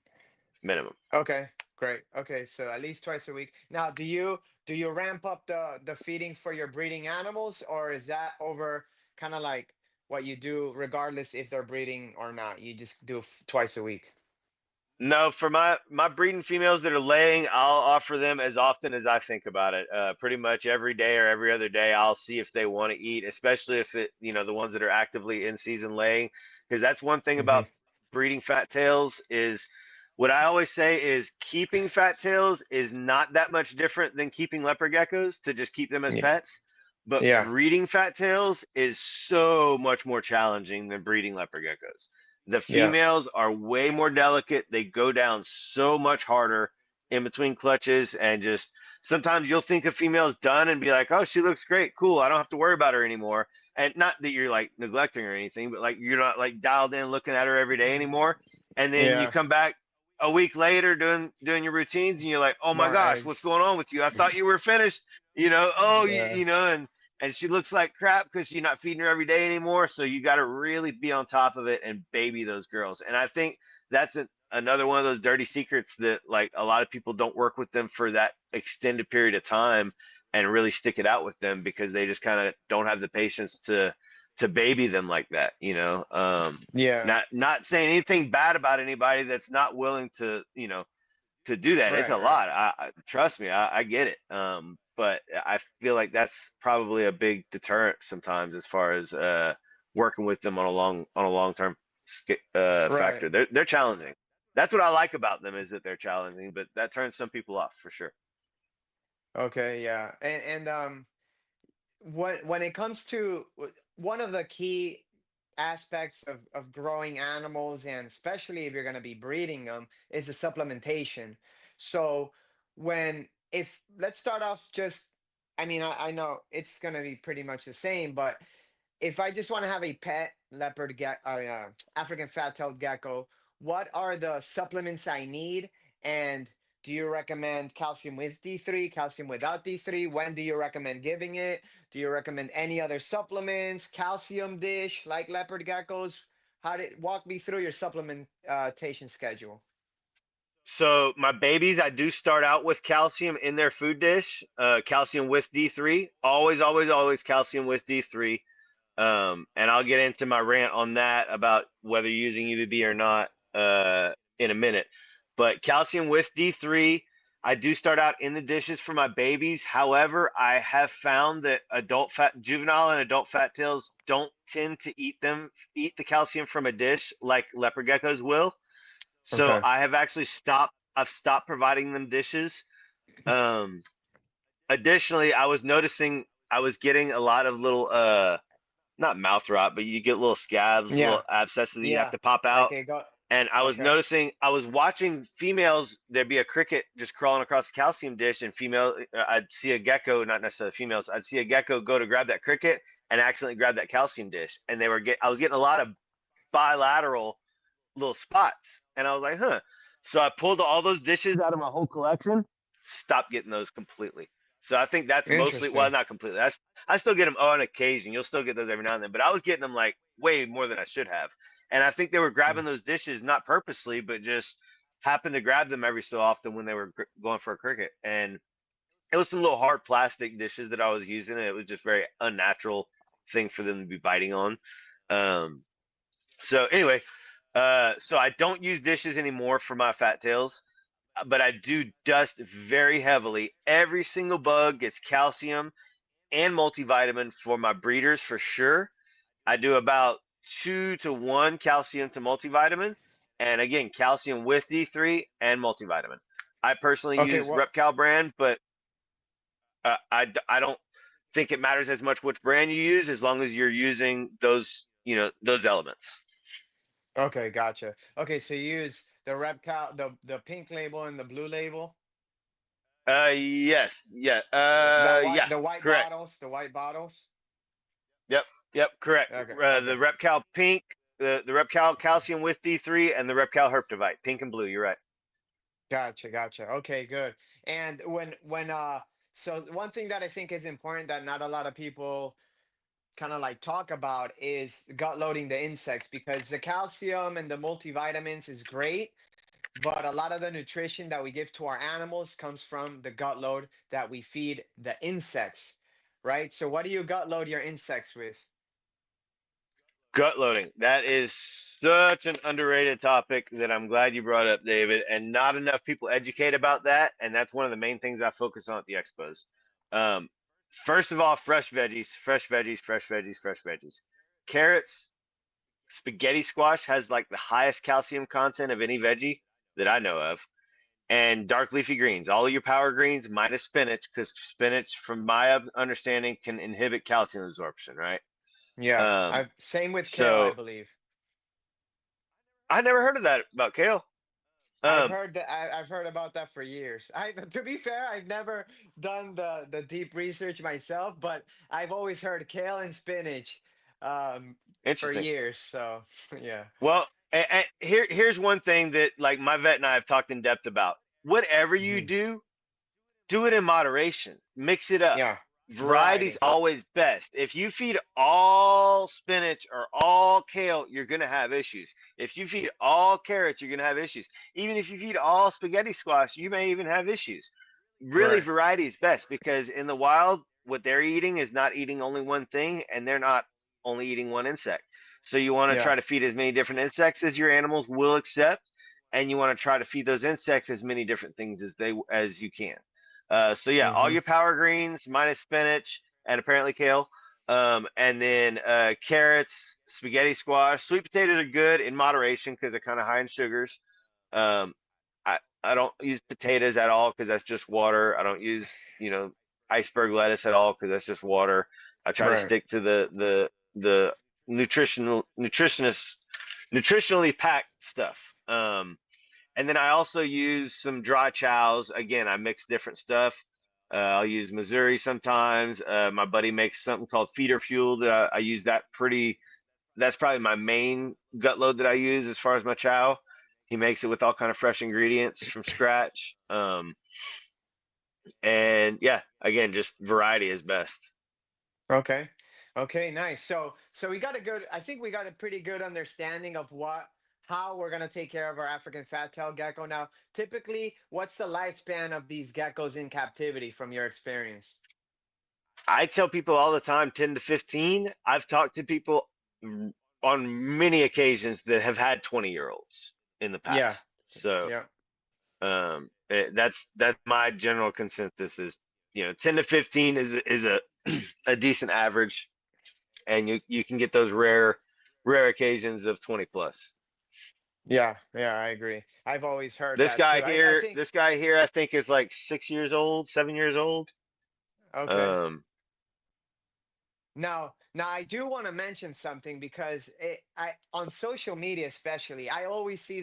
minimum. Okay, great. Okay, so at least twice a week. Now, do you ramp up the feeding for your breeding animals, or is that over kind of like what you do regardless if they're breeding or not? You just do twice a week. No, for my breeding females that are laying, I'll offer them as often as I think about it. Pretty much every day or every other day, I'll see if they want to eat, especially if the ones that are actively in season laying, because that's one thing Hmm. about breeding fat tails is, what I always say is, keeping fat tails is not that much different than keeping leopard geckos, to just keep them as Yeah. pets. But Yeah. breeding fat tails is so much more challenging than breeding leopard geckos. The Yeah. females are way more delicate. They go down so much harder in between clutches, and just sometimes you'll think a female's done and be like, "Oh, she looks great, cool. I don't have to worry about her anymore." And not that you're like neglecting her or anything, but like you're not like dialed in looking at her every day anymore. And then you Yeah. come back a week later doing your routines, and you're like, "Oh my More gosh, what's eggs. going on with you? I thought you were finished." Oh, Yeah. and she looks like crap because you're not feeding her every day anymore. So you got to really be on top of it and baby those girls. And I think that's another one of those dirty secrets that like a lot of people don't work with them for that extended period of time and really stick it out with them because they just kind of don't have the patience to baby them like that. Yeah. Not saying anything bad about anybody that's not willing to do that. It's Right. a Right. lot. Trust me, I get it. But I feel like that's probably a big deterrent sometimes as far as working with them on a long term Right. factor. They're challenging. That's what I like about them is that they're challenging, but that turns some people off for sure. Okay. Yeah. And when it comes to one of the key aspects of growing animals, and especially if you're going to be breeding them, is the supplementation. So when if let's start off just, I mean, I know it's going to be pretty much the same, but if I just want to have a pet leopard African fat-tailed gecko, what are the supplements I need? And do you recommend calcium with D3, calcium without D3? When do you recommend giving it? Do you recommend any other supplements, calcium dish like leopard geckos? Walk me through your supplementation schedule? So my babies, I do start out with calcium in their food dish. Calcium with D3. Always, always, always calcium with D3. And I'll get into my rant on that about whether you're using UVB or not in a minute. But calcium with D3, I do start out in the dishes for my babies. However, I have found that juvenile and adult fat tails don't tend to eat the calcium from a dish like leopard geckos will. So Okay. I've stopped providing them dishes. Um, Additionally, I was noticing I was getting a lot of little not mouth rot, but you get little scabs, Yeah. little abscesses that you have Yeah. to pop Like out. it got And I was okay. noticing, I was watching females, there'd be a cricket just crawling across the calcium dish, and I'd see a gecko, not necessarily females, I'd see a gecko go to grab that cricket and accidentally grab that calcium dish. And I was getting a lot of bilateral little spots. And I was like, huh. So I pulled all those dishes out of my whole collection, stopped getting those completely. So I think that's mostly, well, Interesting. not completely. I still get them on occasion. You'll still get those every now and then, but I was getting them like way more than I should have. And I think they were Mm. grabbing those dishes not purposely, but just happened to grab them every so often when they were going for a cricket. And it was some little hard plastic dishes that I was using. And it was just very unnatural thing for them to be biting on. Um, so anyway, so I don't use dishes anymore for my fat tails, but I do dust very heavily. Every single bug gets calcium and multivitamin for my breeders for sure. I do about 2 to 1 calcium to multivitamin, and again, calcium with D3 and multivitamin. I personally Okay, use what Repcal brand, but I don't think it matters as much which brand you use as long as you're using those elements. okay, gotcha. Okay, so you use the red cow, the pink label and the blue label, Yes, yeah, yeah, the white correct. bottles, the white bottles. Yep, yep, correct. Okay, The okay, Repcal pink, the Repcal calcium with D3, and the Repcal herptovite, pink and blue. You're right. gotcha, gotcha. Okay, good. And so one thing that I think is important that not a lot of people kind of like talk about is gut loading the insects, because the calcium and the multivitamins is great, but a lot of the nutrition that we give to our animals comes from the gut load that we feed the insects, right? So what do you gut load your insects with? Gut loading. That is such an underrated topic that I'm glad you brought up, David. And not enough people educate about that. And that's one of the main things I focus on at the expos. Um, First of all, fresh veggies, fresh veggies, fresh veggies, fresh veggies. Carrots, spaghetti squash has like the highest calcium content of any veggie that I know of. and dark leafy greens. All of your power greens minus spinach, because spinach, from my understanding, can inhibit calcium absorption, right? Yeah. Um, I same with kale, I so believe. I never heard of that about kale. I've Um, heard that I've heard about that for years. I to be fair, I've never done the deep research myself, but I've always heard kale and spinach for Interesting. years. So yeah. Well, here's one thing that like my vet and I have talked in depth about. Whatever you Mhm. do it in moderation. Mix it up. Yeah. Variety's Variety. always best. If you feed all spinach or all kale, you're going to have issues. If you feed all carrots, you're going to have issues. Even if you feed all spaghetti squash, you may even have issues. Really, Right. variety is best because in the wild, what they're eating is not eating only one thing and they're not only eating one insect. So you want to try Yeah. to feed as many different insects as your animals will accept, and you want to try to feed those insects as many different things as you can. So yeah, all Hmm. your power greens minus spinach and apparently kale, and then carrots, spaghetti squash, sweet potatoes are good in moderation because they're kind of high in sugars. Um, I don't use potatoes at all because that's just water. I don't use iceberg lettuce at all because that's just water. I try to Right. stick to the nutritionally packed stuff. And then I also use some dry chows. Again, I mix different stuff. I'll use Missouri sometimes. My buddy makes something called feeder fuel that I use that pretty. That's probably my main gut load that I use as far as my chow. He makes it with all kind of fresh ingredients from scratch. And yeah, again, just variety is best. Okay. Okay, nice. So we got a good I think we got a pretty good understanding of what how we're going to take care of our African fat tail gecko. Now, typically, what's the lifespan of these geckos in captivity from your experience? I tell people all the time 10 to 15. I've talked to people on many occasions that have had 20-year-olds in the Yeah. past. So Yeah. that's my general consensus is 10 to 15 is a a decent average, and you can get those rare occasions of 20 plus. Yeah, yeah, I agree. I've always heard This that guy too. I here, think this guy here, I think is like 6 years old, 7 years old. okay. Um, Now I do want to mention something because I on social media especially, I always see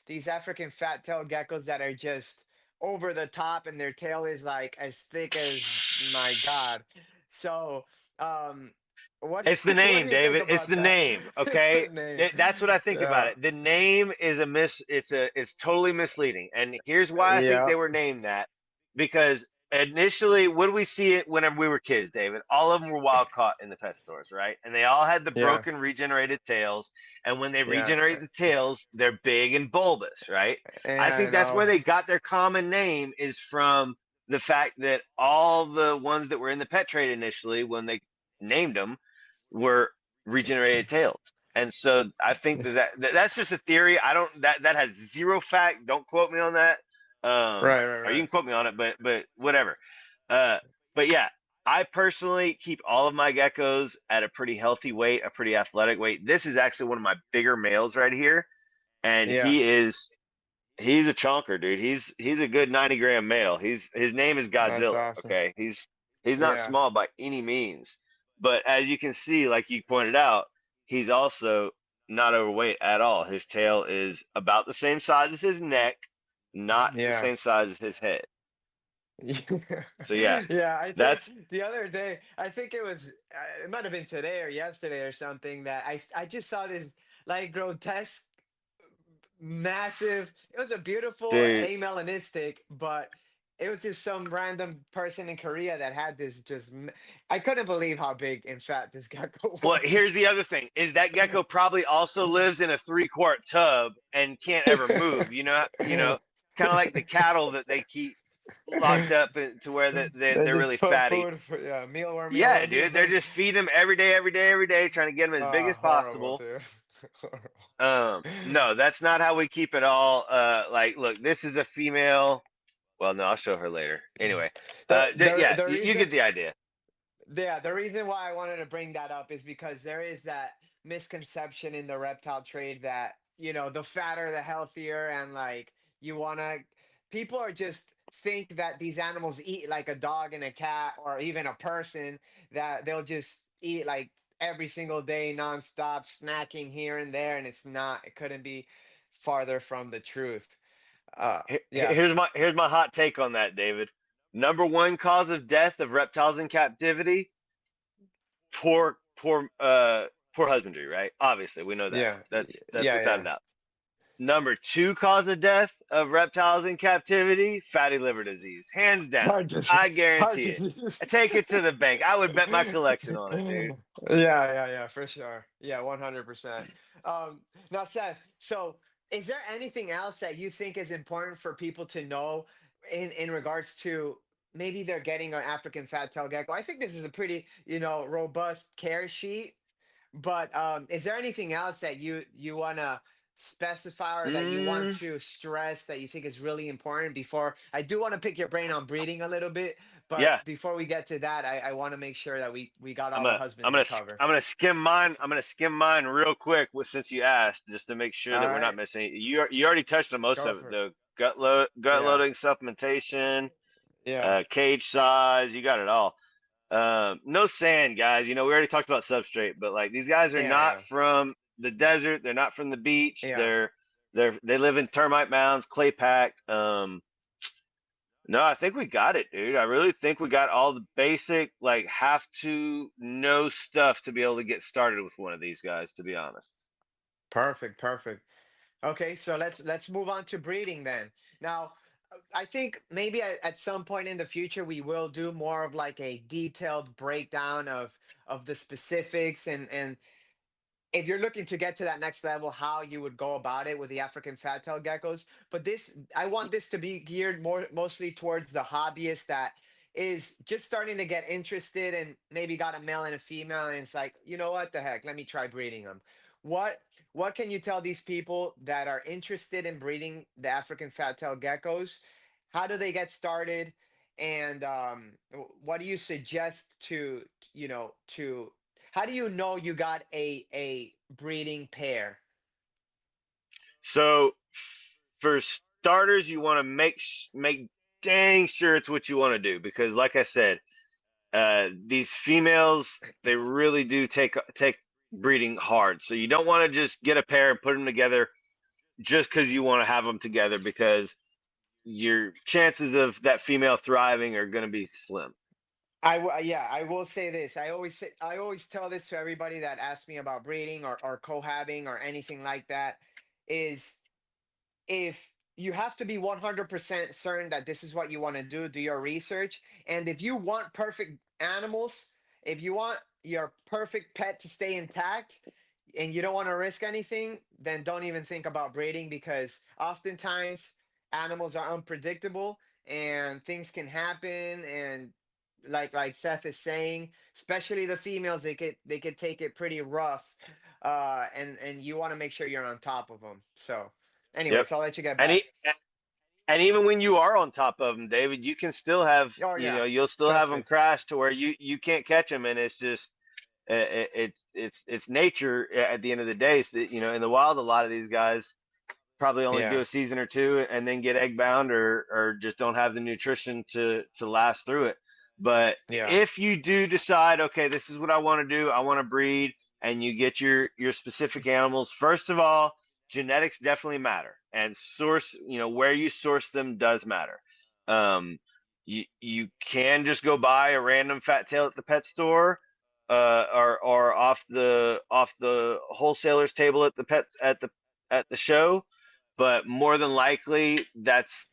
these African fat tail geckos that are just over the top and their tail is like as thick as my God. So, um, what It's the what do name, you think David. It's about the that? name. It's Okay, a name. That's what I think about Yeah. it. The name is a miss. It's totally misleading. And here's why I think Yeah. they were named that. Because initially, what do we see it whenever we were kids, David? All of them were wild caught in the pet stores, right? And they all had the Yeah. broken regenerated tails. And when they Yeah. regenerate the tails, they're big and bulbous, right? I Yeah, I think that's know. where they got their common name is from the fact that all the ones that were in the pet trade initially, when they named them, were regenerated tails. And so I think that's just a theory. I don't that has zero fact. Don't quote me on that. Right, right, Or you right. can quote me on it, but whatever. Uh, but yeah, I personally keep all of my geckos at a pretty healthy weight, a pretty athletic weight. This is actually one of my bigger males right here, and Yeah, he's a chonker, dude. He's a good 90-gram male. His name is that's Godzilla. awesome. Okay, he's not Yeah. small by any means, but as you can see, like you pointed out, he's also not overweight at all. His tail is about the same size as his neck, not the Yeah. same size as his head. Yeah, So yeah, yeah. I think that's the other day, I think it was, it might have been today or yesterday or something that I just saw this like grotesque, massive. It was a beautiful dude. amelanistic, but it was just some random person in Korea that had this I couldn't believe how big and fat this gecko Well, was. here's the other thing: is that gecko probably also lives in a 3-quart tub and can't ever move. Kind of like the cattle that they keep locked up to where They they're just really put fatty. food for yeah, Yeah, mealworm, dude, they're just feeding them every day, every day, every day, trying to get them as big Ah, as horrible, possible. dude. Horrible. No, that's not how we keep it all. Like, look, this is a female. Well, no, I'll show her later. Anyway, yeah, The you reason get the idea, yeah, the reason why I wanted to bring that up is because there is that misconception in the reptile trade that, the fatter the healthier and like you want to people are just think that these animals eat like a dog and a cat or even a person, that they'll just eat like every single day nonstop, snacking here and there, and it's not. It couldn't be farther from the truth. Uh, yeah. Here's my hot take on that, David. Number one cause of death of reptiles in captivity: poor husbandry, right? Obviously, we know that. Yeah. That's Yeah. without a Yeah. doubt. Number two cause of death of reptiles in captivity: fatty liver disease. Hands down. Heart disease. I Heart guarantee it. disease. I take it to the bank. I would bet my collection on it, dude. Yeah, for sure. Yeah, 100%. Now, Seth, so is there anything else that you think is important for people to know in regards to maybe they're getting an African fat tail gecko? I think this is a pretty, robust care sheet, but is there anything else that you want to specify or that you want Mm, to stress that you think is really important before I do want to pick your brain on breeding a little bit, but yeah. before we get to that, I want to make sure that we got I'm all the gonna I'm husbandry gonna covered. I'm gonna skim mine. I'm gonna skim mine real quick since you asked, just to make sure All that we're not right, missing. You already touched on most go of it. for it. The gut Yeah, loading supplementation, yeah, cage size, you got it all. No sand, guys. We already talked about substrate, but like these guys are not yeah, from the desert. They're not from the beach. yeah, yeah. They live in termite mounds, clay packed. No, I think we got it, dude. I really think we got all the basic, like, have to know stuff to be able to get started with one of these guys, to be honest. Perfect, perfect. Okay, so let's move on to breeding then. Now, I think maybe at some point in the future we will do more of like a detailed breakdown of the specifics and if you're looking to get to that next level, how you would go about it with the African fat tail geckos. But I want this to be geared mostly towards the hobbyist that is just starting to get interested and maybe got a male and a female, and it's like, you know what the heck, let me try breeding them. What what can you tell these people that are interested in breeding the African fat tail geckos? How do they get started? And what do you suggest to how do you know you got a breeding pair? So, for starters, you want to make dang sure it's what you want to do because, like I said, these females they really do take breeding hard. So you don't want to just get a pair and put them together just because you want to have them together because your chances of that female thriving are going to be slim. Yeah, I will say this. I always tell this to everybody that asks me about breeding or cohabbing or anything like that is if you have to be 100% certain that this is what you want to do your research. And if you want perfect animals, if you want your perfect pet to stay intact and you don't want to risk anything, then don't even think about breeding because oftentimes animals are unpredictable and things can happen. And like Seth is saying, especially the females, they could take it pretty rough. And you want to make sure you're on top of them. So anyway, Yep. so I'll let you get And back. he, and even when you are on top of them, David, you can still have, Oh yeah, you'll still have them perfect. crash to where you can't catch them, and it's just it's nature at the end of the day. So that, in the wild, a lot of these guys probably only do Yeah, a season or two and then get egg bound or just don't have the nutrition to last through it. But yeah. if you do decide, okay, this is what I want to do, I want to breed, and you get your specific animals, first of all, genetics definitely matter, and where you source them does matter. You can just go buy a random fat tail at the pet store, or off the wholesaler's table at the show, but more than likely that's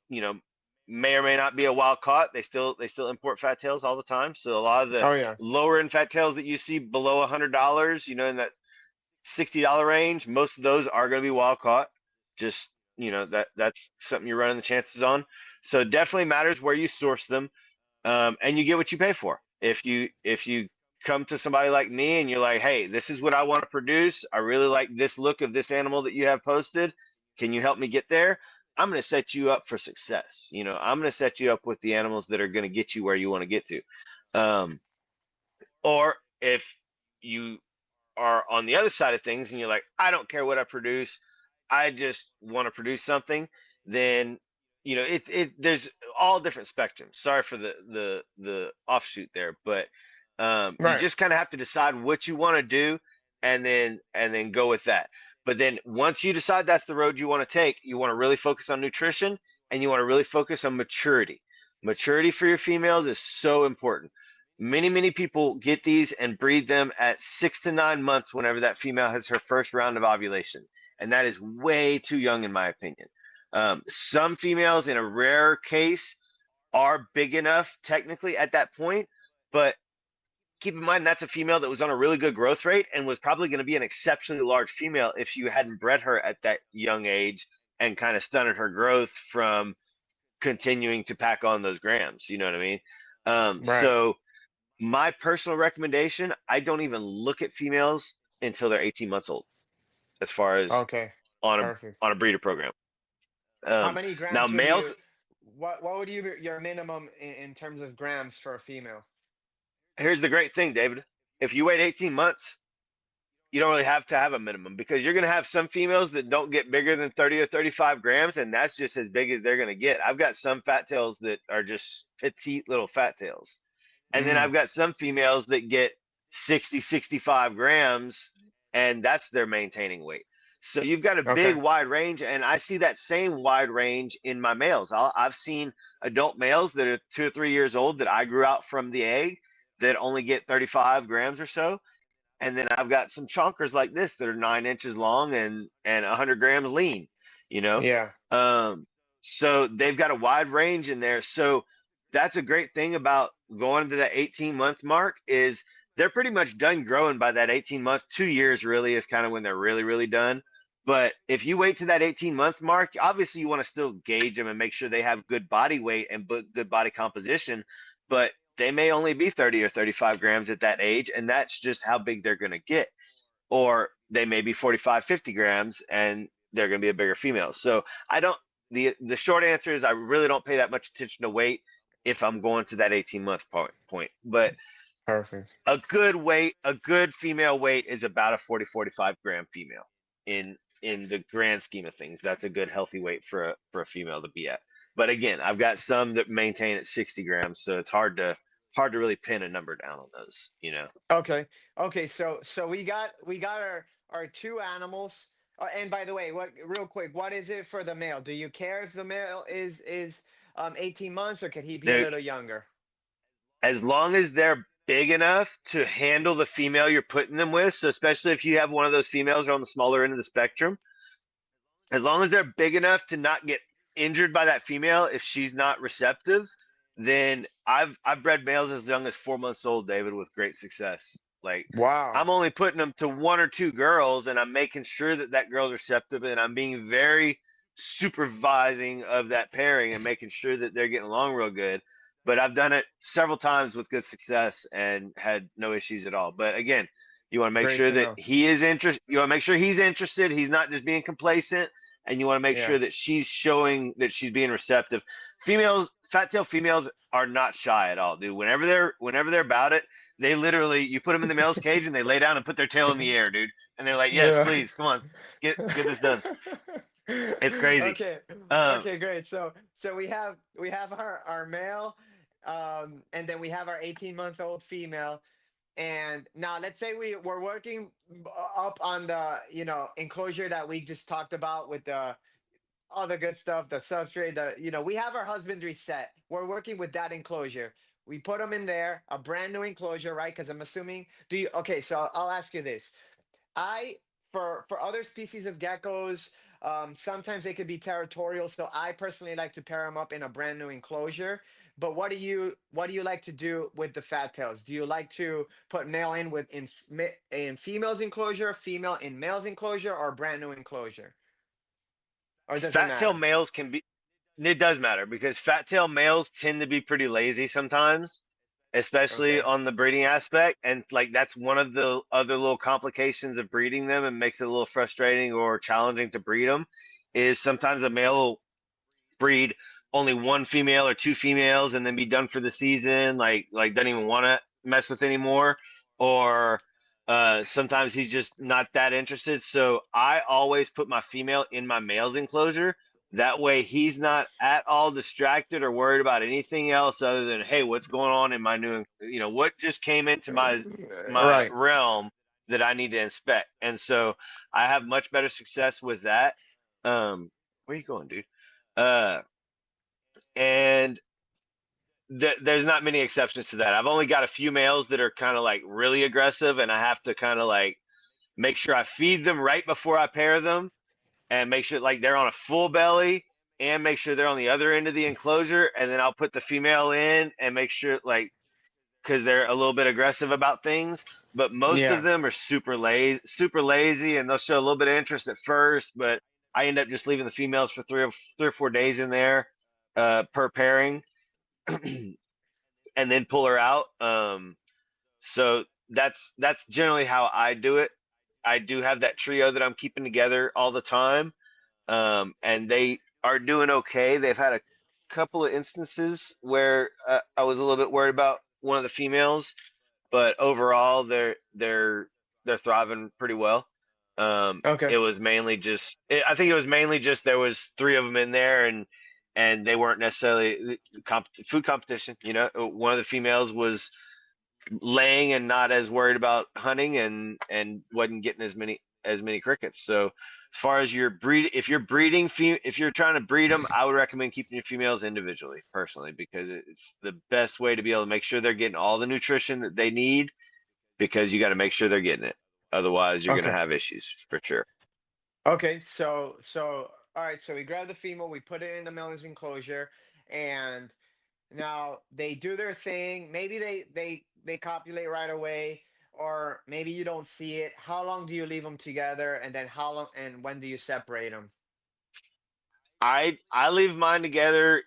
you know may or may not be a wild caught. They still import fat tails all the time, so a lot of the Oh yeah. lower end fat tails that you see below $100, in that $60 range, most of those are going to be wild caught. Just that's something you're running the chances on. So it definitely matters where you source them, and you get what you pay for. If you come to somebody like me and you're like, hey, this is what I want to produce. I really like this look of this animal that you have posted. Can you help me get there? I'm going to set you up for success. I'm going to set you up with the animals that are going to get you where you want to get to. Um, or if you are on the other side of things and you're like, I don't care what I produce, I just want to produce something, then it there's all different spectrums. Sorry for the offshoot there, but you Right. just kind of have to decide what you want to do, and then go with that. But then once you decide that's the road you want to take, you want to really focus on nutrition, and you want to really focus on maturity. Maturity for your females is so important. Many people get these and breed them at 6 to 9 months whenever that female has her first round of ovulation, and that is way too young in my opinion. Some females, in a rare case, are big enough technically at that point, but keep in mind that's a female that was on a really good growth rate and was probably going to be an exceptionally large female if you hadn't bred her at that young age and kind of stunted her growth from continuing to pack on those grams. You know what I mean? Right. So my personal recommendation, I don't even look at females until they're 18 months old, as far as Okay. on Perfect. a breeder program. How Um, many Now grams would males, you, what would you, your minimum in terms of grams for a female? here's the great thing, David. If you wait 18 months, you don't really have to have a minimum, because you're going to have some females that don't get bigger than 30 or 35 grams, and that's just as big as they're going to get. I've got some fat tails that are just petite little fat tails. And then Mm, I've got some females that get 60, 65 grams, and that's their maintaining weight. So you've got a big okay. wide range, and I see that same wide range in my males. I've seen adult males that are 2 or 3 years old that I grew out from the egg that only get 35 grams or so. And then I've got some chonkers like this that are 9 inches long and 100 grams lean, you know. Yeah. Um, so they've got a wide range in there. So that's a great thing about going to that 18-month mark is they're pretty much done growing by that 18 months. 2 years really is kind of when they're really done. But if you wait to that 18-month mark, obviously you want to still gauge them and make sure they have good body weight and good body composition. But they may only be 30 or 35 grams at that age, and that's just how big they're going to get. Or they may be 45, 50 grams, and they're going to be a bigger female. So I don't, the short answer is I really don't pay that much attention to weight if I'm going to that 18-month point. But Perfect. a good female weight is about a 40, 45 gram female in the grand scheme of things. That's a good healthy weight for a female to be at. But again, I've got some that maintain at 60 grams, so it's hard to really pin a number down on those, you know. Okay. Okay. So we got our two animals. And by the way, what real quick, what is it for the male? Do you care if the male is 18 months or could he be a They little younger? As long as they're big enough to handle the female you're putting them with, so especially if you have one of those females on the smaller end of the spectrum, as long as they're big enough to not get injured by that female if she's not receptive, then I've bred males as young as 4 months old, David, with great success. Like Wow. I'm only putting them to one or two girls, and I'm making sure that that girl's receptive, and I'm being very supervising of that pairing and making sure that they're getting along real good. But I've done it several times with good success and had no issues at all. But again, you want to make Great sure to that know. he is interested. You want to make sure he's interested. He's not just being complacent, and you want to make Yeah. sure that she's showing that she's being receptive. Females, fat tail females are not shy at all, dude. Whenever they're about it, they literally you put them in the male's cage and they lay down and put their tail in the air, dude, and they're like, "Yes, Yeah. please, come on, get this done." It's crazy. Okay. Um, Okay, great. So we have our male, and then we have our 18-month-old female. And now let's say we're working up on the, enclosure that we just talked about with the all the good stuff, the substrate, we have our husbandry set. We're working with that enclosure. We put them in there, a brand new enclosure, right? Because I'm assuming, okay, so I'll ask you this. I for other species of geckos, sometimes they could be territorial. So I personally like to pair them up in a brand new enclosure. But what do you like to do with the fat tails? Do you like to put male in in females enclosure, female in males enclosure, or brand new enclosure? Or does it Fat tail matter? males can be. It does matter because fat tail males tend to be pretty lazy sometimes, especially Okay, on the breeding aspect. And like that's one of the other little complications of breeding them and makes it a little frustrating or challenging to breed them is sometimes a male will breed only one female or two females and then be done for the season, like doesn't even want to mess with anymore. Or sometimes he's just not that interested. So I always put my female in my male's enclosure That way he's not at all distracted or worried about anything else other than, hey, what's going on in my new, what just came into my Right. realm that I need to inspect. And so I have much better success with that. Where you going, dude? Uh, and there's not many exceptions to that. I've only got a few males that are kind of like really aggressive, and I have to kind of like make sure I feed them right before I pair them and make sure like they're on a full belly and make sure they're on the other end of the enclosure, and then I'll put the female in and make sure like because they're a little bit aggressive about things. But most of Yeah. them are super lazy, and they'll show a little bit of interest at first, but I end up just leaving the females for 3 or 4 days in there per pairing, and then pull her out. So that's generally how I do it. I do have that trio that I'm keeping together all the time, and they are doing okay. They've had a couple of instances where I was a little bit worried about one of the females, but overall they're thriving pretty well. Okay. It was mainly just I think it was mainly just there was three of them in there, and they weren't necessarily food competition. One of the females was laying and not as worried about hunting and wasn't getting as many crickets. So as far as your breed, if you're trying to breed them, I would recommend keeping your females individually, personally, because it's the best way to be able to make sure they're getting all the nutrition that they need. Because you got to make sure they're getting it. Otherwise, you're going to Okay. have issues for sure. Okay. So all right. So we grab the female, we put it in the melon's enclosure, and now they do their thing. Maybe they copulate right away, or maybe you don't see it. How long do you leave them together, and then how long and when do you separate them? I leave mine together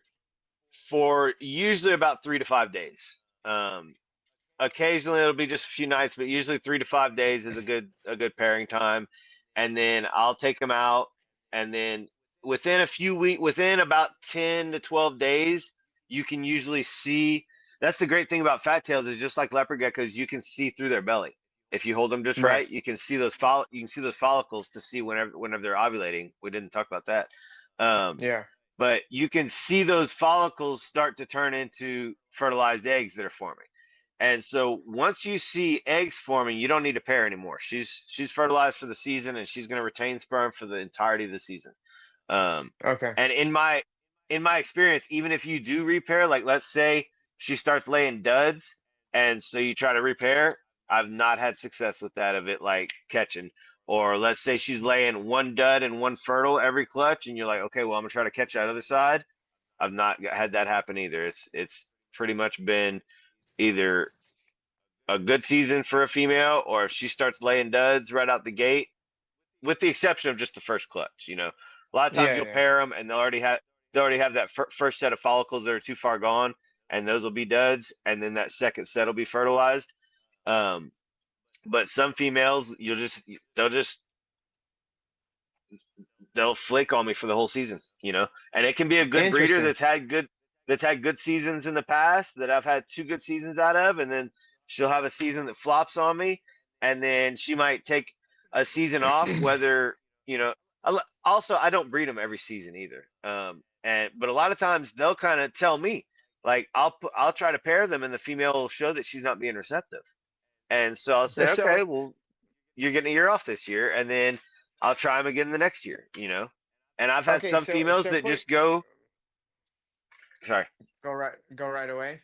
for usually about 3 to 5 days. Occasionally it'll be just a few nights, but usually 3 to 5 days is a good pairing time. And then I'll take them out, and then within about 10 to 12 days, you can usually see. That's the great thing about fat tails is just like leopard geckos, you can see through their belly. If you hold them just Right. right, you can see those follicles to see whenever they're ovulating. We didn't talk about that. Um, Yeah. but you can see those follicles start to turn into fertilized eggs that are forming. And so once you see eggs forming, you don't need to pair anymore. She's fertilized for the season, and she's going to retain sperm for the entirety of the season. Um, Okay. and in my experience, even if you do repair, like let's say she starts laying duds, and so you try to repair, I've not had success with that of it like catching. Or let's say she's laying one dud and one fertile every clutch, and you're like, okay, well I'm gonna try to catch that other side. I've not had that happen either. It's pretty much been either a good season for a female, or if she starts laying duds right out the gate, with the exception of just the first clutch. A lot of times Yeah. you'll Yeah. pair them, and they'll already have that first set of follicles that are too far gone, and those will be duds, and then that second set will be fertilized. Um, but some females, they'll flake on me for the whole season. And it can be a good breeder Interesting. that's had good seasons in the past that I've had two good seasons out of, and then she'll have a season that flops on me, and then she might take a season off. Whether you know, also I don't breed them every season either. But a lot of times they'll kind of tell me, like I'll try to pair them, and the female will show that she's not being receptive, and so I'll say, okay, So well you're getting a year off this year, and then I'll try them again the next year. And I've had okay. some females that Quick. just go, sorry. Go right away.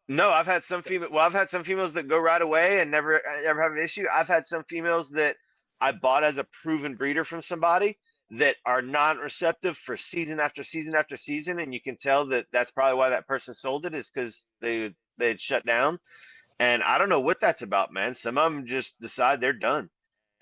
No, I've had some So, female. Well, I've had some females that go right away and never have an issue. I've had some females that I bought as a proven breeder from somebody that are non-receptive for season after season after season, and you can tell that that's probably why that person sold it is because they had shut down. And I don't know what that's about, man. Some of them just decide they're done.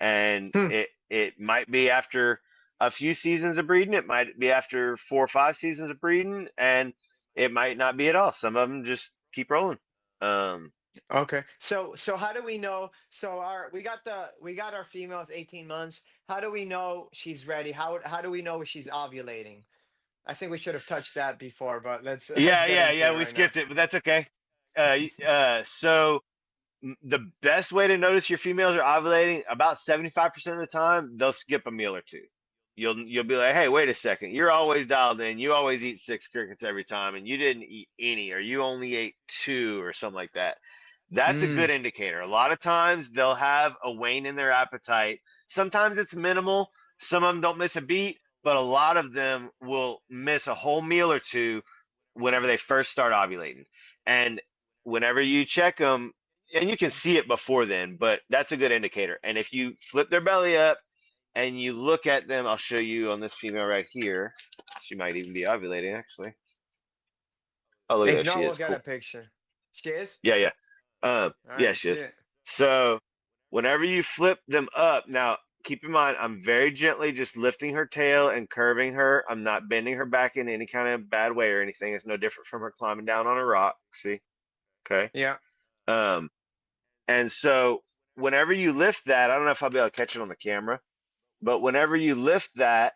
And hmm, it might be after a few seasons of breeding, it might be after 4 or 5 seasons of breeding, and it might not be at all. Some of them just keep rolling. Um, okay. So how do we know? So we got our females 18 months. How do we know she's ready? How do we know she's ovulating? I think we should have touched that before, but let's let's yeah, get yeah, into yeah. it We right now. skipped it, but that's okay. So the best way to notice your females are ovulating, about 75% of the time, they'll skip a meal or two. you'll be like, hey, wait a second, you're always dialed in. You always eat 6 crickets every time, and you didn't eat any, or you only ate two, or something like that. That's a Mm. good indicator. A lot of times they'll have a wane in their appetite. Sometimes it's minimal. Some of them don't miss a beat, but a lot of them will miss a whole meal or two whenever they first start ovulating. And whenever you check them, and you can see it before then, but that's a good indicator. And if you flip their belly up and you look at them, I'll show you on this female right here. She might even be ovulating, actually. Oh, look at If that. She not, we'll is get a cool. picture. She is? Yeah, yeah. All Yeah, right, she is. shit. So whenever you flip them up, now keep in mind, I'm very gently just lifting her tail and curving her. I'm not bending her back in any kind of bad way or anything. It's no different from her climbing down on a rock. See? Okay. Yeah. Um, and so whenever you lift that, I don't know if I'll be able to catch it on the camera, but whenever you lift that,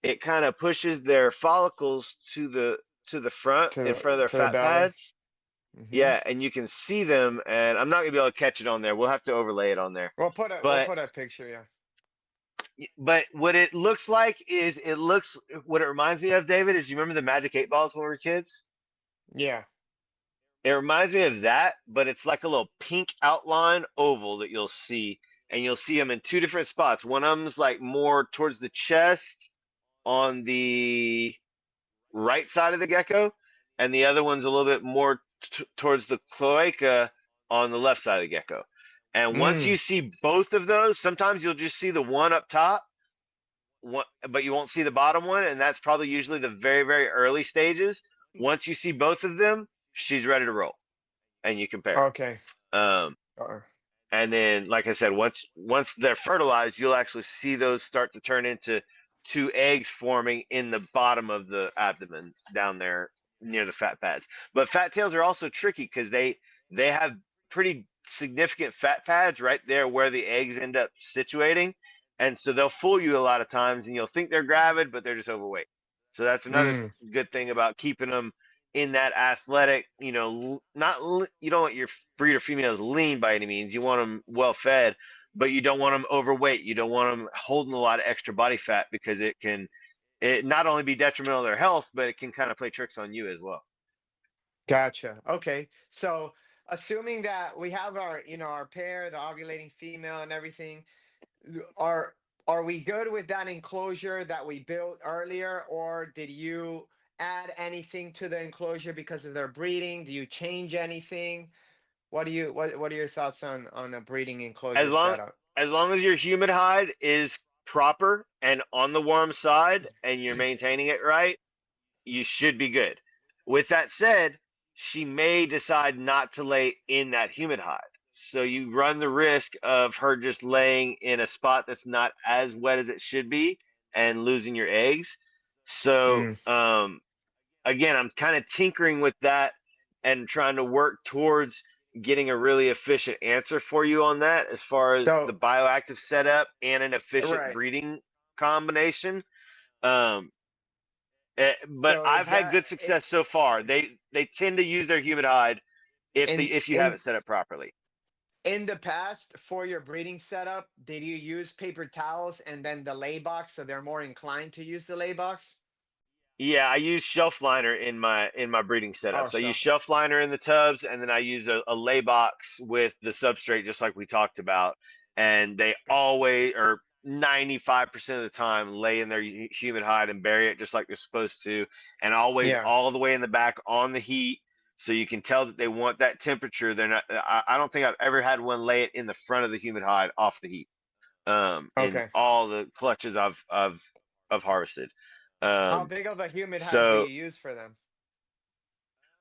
it kind of pushes their follicles to the front in front of their To the fat belly. pads. Mm-hmm. Yeah, and you can see them, and I'm not gonna be able to catch it on there. We'll have to overlay it on there. We'll But put a picture, yeah. what it looks like is what it reminds me of, David, is you remember the Magic 8 balls when we were kids? Yeah. It reminds me of that, but it's like a little pink outline oval that you'll see, and you'll see them in two different spots. One of them's like more towards the chest on the right side of the gecko, and the other one's a little bit more towards the cloaca on the left side of the gecko. And once Mm. you see both of those, sometimes you'll just see the one up top, but you won't see the bottom one, and that's probably usually the very, very early stages. Once you see both of them, she's ready to roll, and you compare. Okay. Um, Uh, and then, like I said, once they're fertilized, you'll actually see those start to turn into two eggs forming in the bottom of the abdomen down there near the fat pads. But fat tails are also tricky because they have pretty significant fat pads right there where the eggs end up situating, and so they'll fool you a lot of times, and you'll think they're gravid, but they're just overweight. So that's another mm. good thing about keeping them in that athletic, not you don't want your breeder females lean by any means. You want them well fed, but you don't want them overweight. You don't want them holding a lot of extra body fat because it not only be detrimental to their health, but it can kind of play tricks on you as well. Gotcha. Okay. So assuming that we have our, our pair, the ovulating female and everything, are we good with that enclosure that we built earlier, or did you add anything to the enclosure because of their breeding? Do you change anything? What are your thoughts on a breeding As enclosure long setup? as long as your humid hide is proper and on the warm side and you're maintaining it right, you should be good. With that said, she may decide not to lay in that humid hide. So you run the risk of her just laying in a spot that's not as wet as it should be and losing your eggs. So Mm. again, I'm kind of tinkering with that and trying to work towards getting a really efficient answer for you on that as far as the So bioactive setup and an efficient right. breeding combination. Um, but So I've is had that good success so far. They tend to use their humid hide in if you have in it set up properly. in the past for your breeding setup? Did you use paper towels and then the lay box so they're more inclined to use the lay box? Yeah, I use shelf liner in my breeding Oh, setups. I use shelf. shelf liner in the tubs, and then I use a lay box with the substrate, just like we talked about. And they always, or 95% of the time, lay in their humid hide and bury it just like they're supposed to, and always Yeah. all the way in the back on the heat, so you can tell that they want that temperature. They're not. I don't think I've ever had one lay it in the front of the humid hide off the heat. In Okay. all the clutches I've harvested. How Um, big of a humid hide do you so use for them?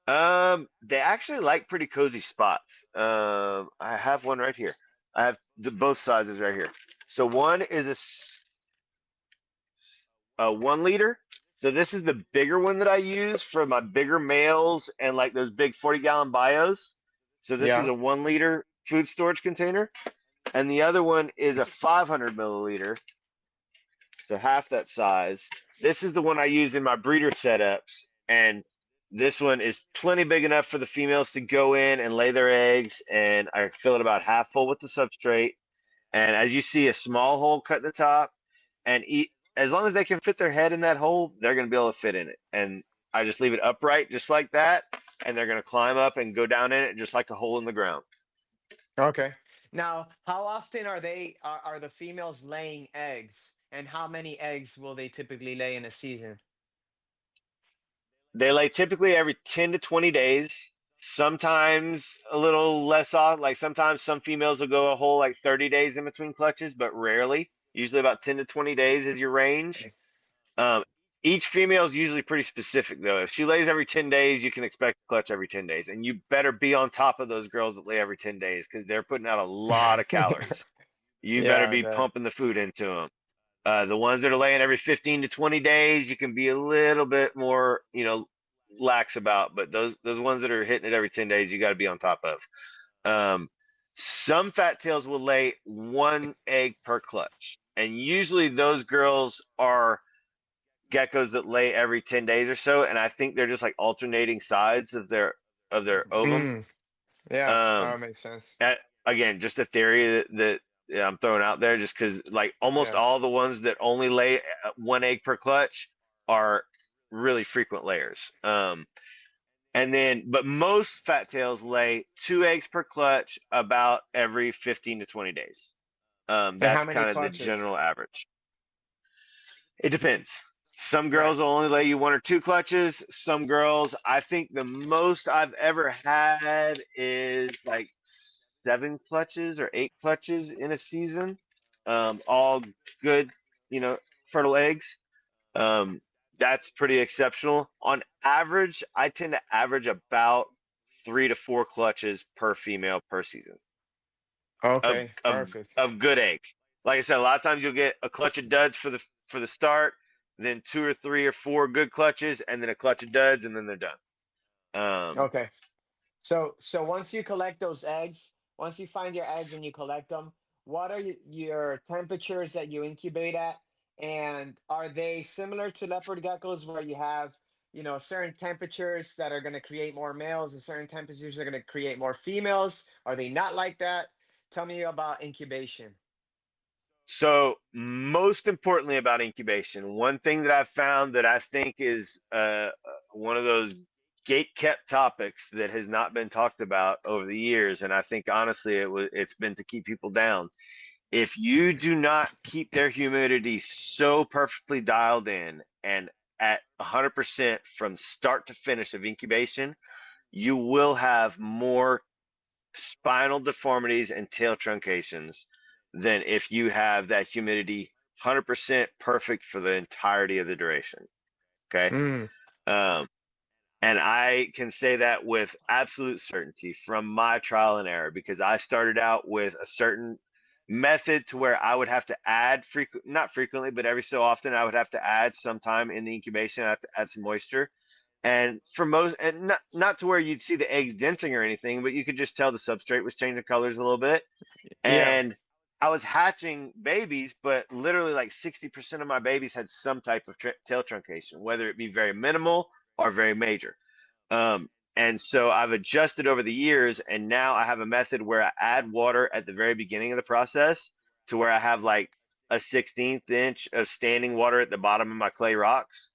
they actually like pretty cozy spots. I have one right here. I have both sizes right here. So one is a 1 liter. So this is the bigger one that I use for my bigger males and like those big 40-gallon bios. So this is Yeah. a 1 liter food storage container, and the other one is a 500 milliliter, so half that size. This is the one I use in my breeder setups, and this one is plenty big enough for the females to go in and lay their eggs, and I fill it about half full with the substrate. And as you see, a small hole cut in the top, and as long as they can fit their head in that hole, they're going to be able to fit in it. And I just leave it upright just like that, and they're going to climb up and go down in it just like a hole in the ground. Okay. Now, how often are the females laying eggs, and how many eggs will they typically lay in a season? They lay typically every 10 to 20 days, sometimes a little less off. Like sometimes some females will go a whole like 30 days in between clutches, but rarely. Usually about 10 to 20 days is your range. Yes. Um, each female is usually pretty specific though. If she lays every 10 days, you can expect a clutch every 10 days. And you better be on top of those girls that lay every 10 days because they're putting out a lot of calories. You better Yeah, I be bet. pumping the food into them. The ones that are laying every 15 to 20 days, you can be a little bit more, lax about. But those ones that are hitting it every 10 days, you got to be on top of. Um, some fat tails will lay one egg per clutch, and usually those girls are geckos that lay every 10 days or so. And I think they're just like alternating sides of their ovum. Mm, yeah, Um, that makes sense. at, again, just a theory that yeah, I'm throwing out there, just because like almost Yeah. all the ones that only lay one egg per clutch are really frequent layers. But most fat tails lay two eggs per clutch about every 15 to 20 days. And how That's many kind of the clutches? general average. It depends. Some Right. girls will only lay you one or two clutches. Some girls, I think the most I've ever had is like seven clutches or eight clutches in a season. All good, fertile eggs. Um, that's pretty exceptional. On average, I tend to average about 3 to 4 clutches per female per season of Okay, of perfect. of good eggs. Like I said, a lot of times you'll get a clutch of duds for the start, then 2 or 3 or 4 good clutches, and then a clutch of duds, and then they're done. Okay. So once you collect those eggs, once you find your eggs and you collect them, what are your temperatures that you incubate at? And are they similar to leopard geckos where you have, certain temperatures that are going to create more males and certain temperatures that are going to create more females? Are they not like that? Tell me about incubation. So most importantly about incubation, one thing that I've found that I think is one of those gate kept topics that has not been talked about over the years, and I think honestly it's been to keep people down. If you do not keep their humidity so perfectly dialed in and at 100% from start to finish of incubation, you will have more spinal deformities and tail truncations than if you have that humidity 100% perfect for the entirety of the duration. Okay. Mm, Um, and I can say that with absolute certainty from my trial and error because I started out with a certain method to where I would have to add not frequently, but every so often I would have to add sometime in the incubation. I have to add some moisture. And for most, and not to where you'd see the eggs denting or anything, but you could just tell the substrate was changing colors a little bit. yeah. And I was hatching babies, but literally like 60% of my babies had some type of tail truncation, whether it be very minimal or very major. And so I've adjusted over the years, and now I have a method where I add water at the very beginning of the process to where I have like a 16th inch of standing water at the bottom of my clay rocks,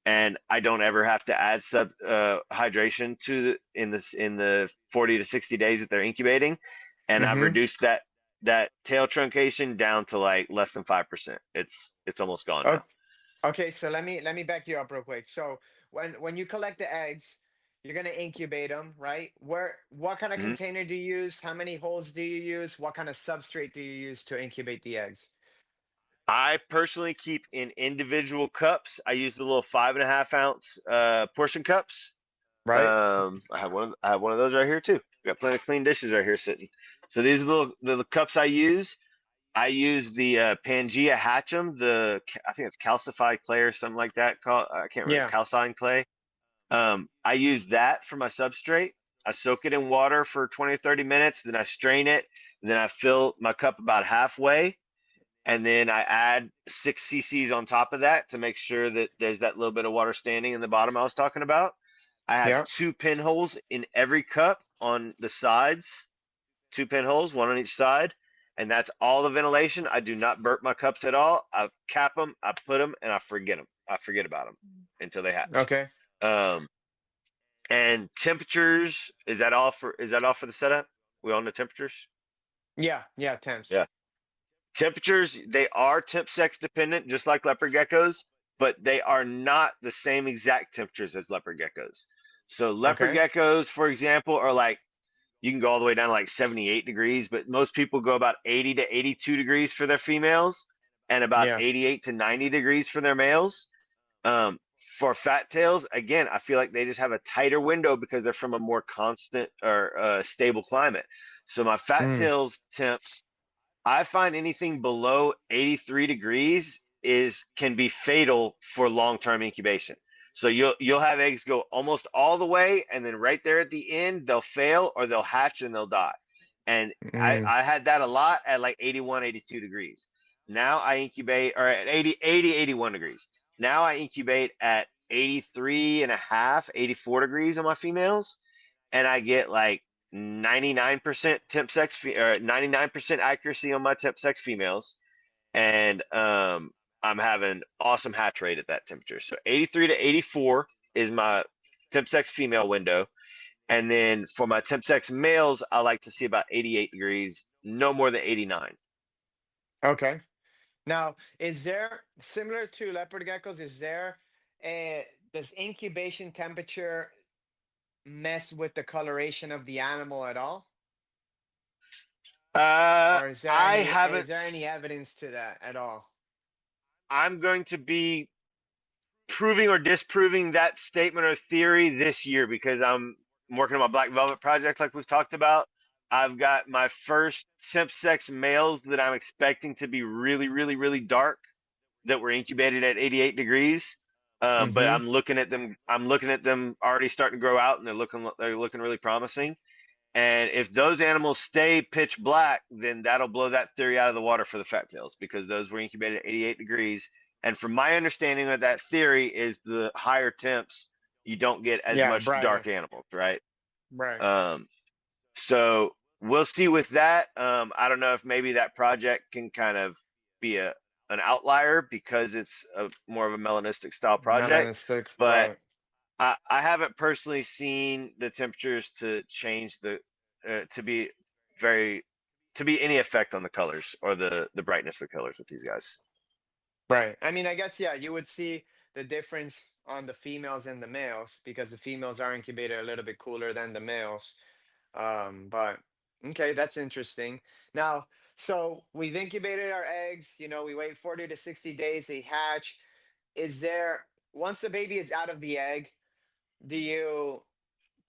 and I don't ever have to add sub hydration in the 40 to 60 days that they're incubating, and I've Mm-hmm. reduced that tail truncation down to like less than 5%. It's almost gone now. Okay, so let me back you up real quick. So when you collect the eggs, you're gonna incubate them, right? What kind of Mhm. container do you use? How many holes do you use? What kind of substrate do you use to incubate the eggs? I personally keep in individual cups. I use the little 5.5 ounce portion cups. Right? I have one of those right here too. Got plenty of clean dishes right here sitting. So these are the cups I use. I use the Pangea Hatchem. I think it's calcified clay or something like that. I can't remember, Yeah. calcine clay. I use that for my substrate. I soak it in water for 20 or 30 minutes. Then I strain it. Then I fill my cup about halfway, and then I add 6 cc's on top of that to make sure that there's that little bit of water standing in the bottom I was talking about. I have Yeah. two pinholes in every cup on the sides, two pinholes, one on each side. and that's all the ventilation. I do not burp my cups at all. I cap them, I put them, and I forget them. I forget about them until they hatch. Okay. Um, and temperatures, is that all for the setup? We on the temperatures? Yeah, yeah, temps. Yeah. Temperatures, they are temp sex dependent, just like leopard geckos, but they are not the same exact temperatures as leopard geckos. So leopard Okay. geckos, for example, are like you can go all the way down to like 78 degrees, but most people go about 80 to 82 degrees for their females and about Yeah. 88 to 90 degrees for their males. Um, for fat tails, again, I feel like they just have a tighter window because they're from a more constant or stable climate. So my fat Mm, tails temps, I find anything below 83 degrees is can be fatal for long-term incubation. So you'll have eggs go almost all the way, and then right there at the end, they'll fail or they'll hatch and they'll die. And mm. I had that a lot at like 81, 82 degrees. Now I incubate or at 80, 80, 81 degrees. Now I incubate at 83 and a half, 84 degrees on my females, and I get like 99% temp sex or 99% accuracy on my temp sex females, and I'm having awesome hatch rate at that temperature. So 83 to 84 is my temp sex female window, and then for my temp sex males, I like to see about 88 degrees, no more than 89. Okay. Now, is there similar to leopard geckos? Is there a does incubation temperature mess with the coloration of the animal at all? Or I is haven't. there any evidence to that at all? I'm going to be proving or disproving that statement or theory this year because I'm working on my Black Velvet project, like we've talked about. I've got my first temp sex males that I'm expecting to be really, really, really dark that were incubated at 88 degrees. But Mm-hmm. I'm looking at them. I'm looking at them already starting to grow out, and they're looking really promising. And if those animals stay pitch black, then that'll blow that theory out of the water for the fat tails because those were incubated at 88 degrees. And from my understanding of that theory is the higher temps, you don't get as Yeah, much brighter. dark animals, right? Right. Um, so we'll see with that. I don't know if maybe that project can kind of be an outlier because it's more of a melanistic style project, Melanistic, but right. I haven't personally seen the temperatures to change to be very to be any effect on the colors or the brightness of the colors with these guys. Right. I mean, I guess, yeah, you would see the difference on the females and the males because the females are incubated a little bit cooler than the males. But okay, that's interesting. Now, so we've incubated our eggs, we wait 40 to 60 days, they hatch. Is there, once the baby is out of the egg, do you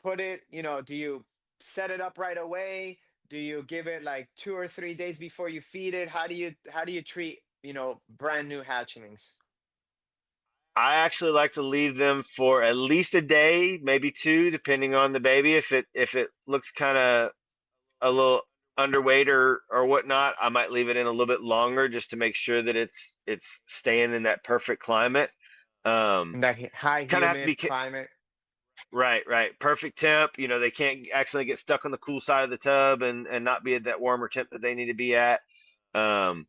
put it, do you set it up right away? Do you give it like 2 or 3 days before you feed it? How do you treat, brand new hatchlings? I actually like to leave them for at least a day, maybe two, depending on the baby. If it looks kind of a little underweight or whatnot, I might leave it in a little bit longer just to make sure that it's staying in that perfect climate. Um, In that high kind of have to be humid climate? right, right. Perfect temp. They can't accidentally get stuck on the cool side of the tub and not be at that warmer temp that they need to be at. Um,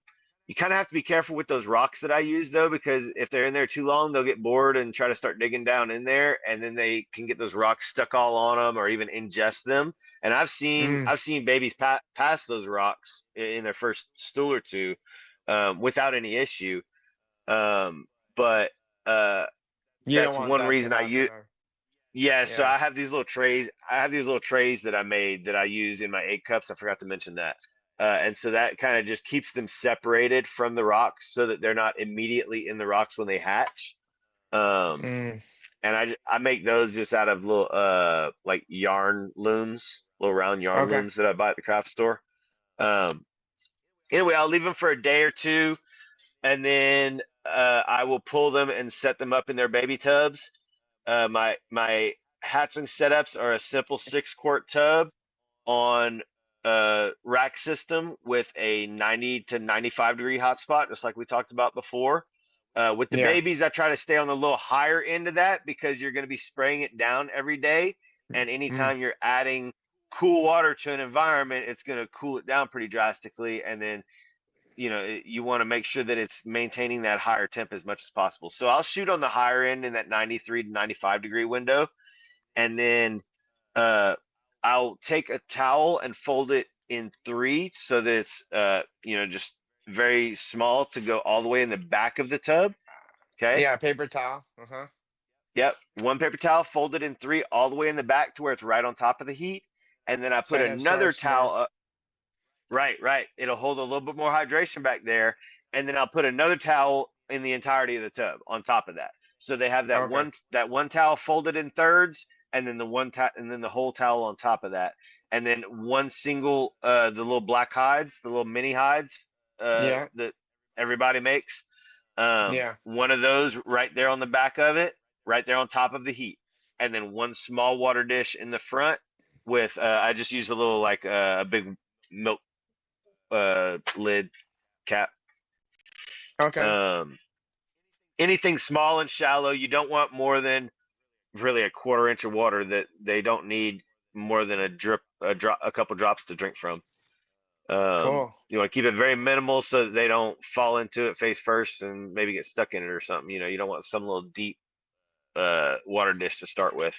you kind of have to be careful with those rocks that I use though, because if they're in there too long, they'll get bored and try to start digging down in there, and then they can get those rocks stuck all on them or even ingest them. And I've seen Mm, I've seen babies pass those rocks in their first stool or two without any issue. Um, but uh, you don't that's want one that to reason I happen, use. or Yeah, so yeah. I have these little trays. I have these little trays that I made that I use in my egg cups. I forgot to mention that. And so that kind of just keeps them separated from the rocks so that they're not immediately in the rocks when they hatch. Um, Mm, and I make those just out of little like yarn looms, little round yarn okay. looms that I buy at the craft store. Um, anyway, I'll leave them for a day or two, and then I will pull them and set them up in their baby tubs. My hatchling setups are a simple 6 quart tub on a rack system with a 90 to 95 degree hotspot, just like we talked about before. With the Yeah. babies, I try to stay on the little higher end of that because you're going to be spraying it down every day. And Mm, anytime you're adding cool water to an environment, it's going to cool it down pretty drastically. And then, you want to make sure that it's maintaining that higher temp as much as possible. So I'll shoot on the higher end in that 93 to 95-degree window. And then uh, I'll take a towel and fold it in three so that it's, just very small to go all the way in the back of the tub. Okay. Yeah, paper towel. Uh-huh. Yep. One paper towel folded in three all the way in the back to where it's right on top of the heat. And then I So put it another absorbs more. towel. Right, right. It'll hold a little bit more hydration back there, and then I'll put another towel in the entirety of the tub on top of that. So they have that Okay. one towel folded in thirds, and then and then the whole towel on top of that, and then one single the little black hides, the little mini hides Yeah. that everybody makes. Yeah. One of those right there on the back of it, right there on top of the heat, and then one small water dish in the front with I just use a little like a big milk lid cap. Okay. Um, Anything small and shallow, you don't want more than really a quarter inch of water. That they don't need more than a couple drops to drink from. Cool. You want to keep it very minimal so that they don't fall into it face first and maybe get stuck in it or something. You don't want some little deep water dish to start with.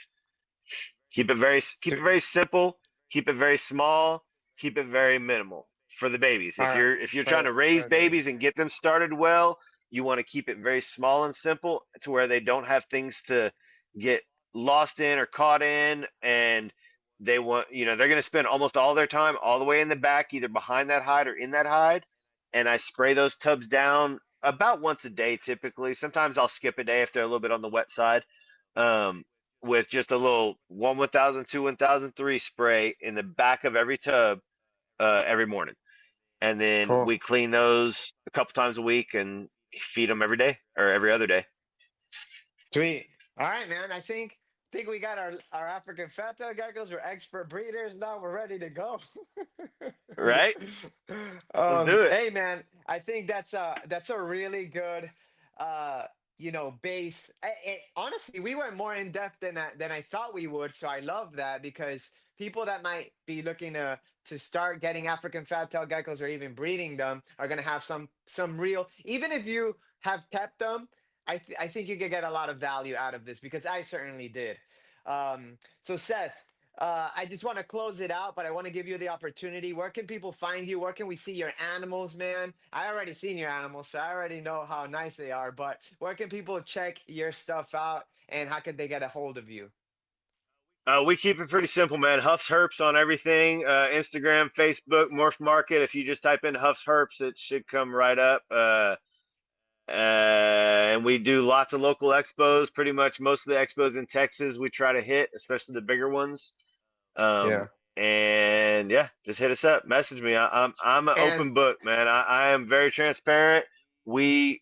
Keep it Sweet. very simple. Keep it very small. Keep it very minimal for the babies. All If right. you're trying For to raise for the babies. babies and get them started well, you want to keep it very small and simple to where they don't have things to get lost in or caught in. And they're going to spend almost all their time all the way in the back, either behind that hide or in that hide. And I spray those tubs down about once a day typically. Sometimes I'll skip a day if they're a little bit on the wet side. Um, with just a little 1,000, 1,003 spray in the back of every tub every morning. And then Cool. we clean those a couple times a week and feed them every day or every other day. Sweet. All right, man. I think we got our African Fat Tail Geckos. We're expert breeders now. We're ready to go. Right? Let's do it. Hey, man. I think that's a really good, uh, base. Honestly, we went more in depth than I thought we would. So I love that because people that might be looking to start getting African Fat Tail Geckos or even breeding them are gonna have some real. Even if you have kept them, I think you could get a lot of value out of this because I certainly did. So Seth, I just want to close it out, but I want to give you the opportunity. Where can people find you? Where can we see your animals, man? I already seen your animals, so I already know how nice they are. But where can people check your stuff out, and how can they get a hold of you? We keep it pretty simple, man. Huffs Herps on everything. Instagram, Facebook, Morph Market. If you just type in Huffs Herps, it should come right up. And we do lots of local expos. Pretty much most of the expos in Texas we try to hit, especially the bigger ones. Yeah. And yeah, just hit us up, message me. I'm an And open book, man. I am very transparent. We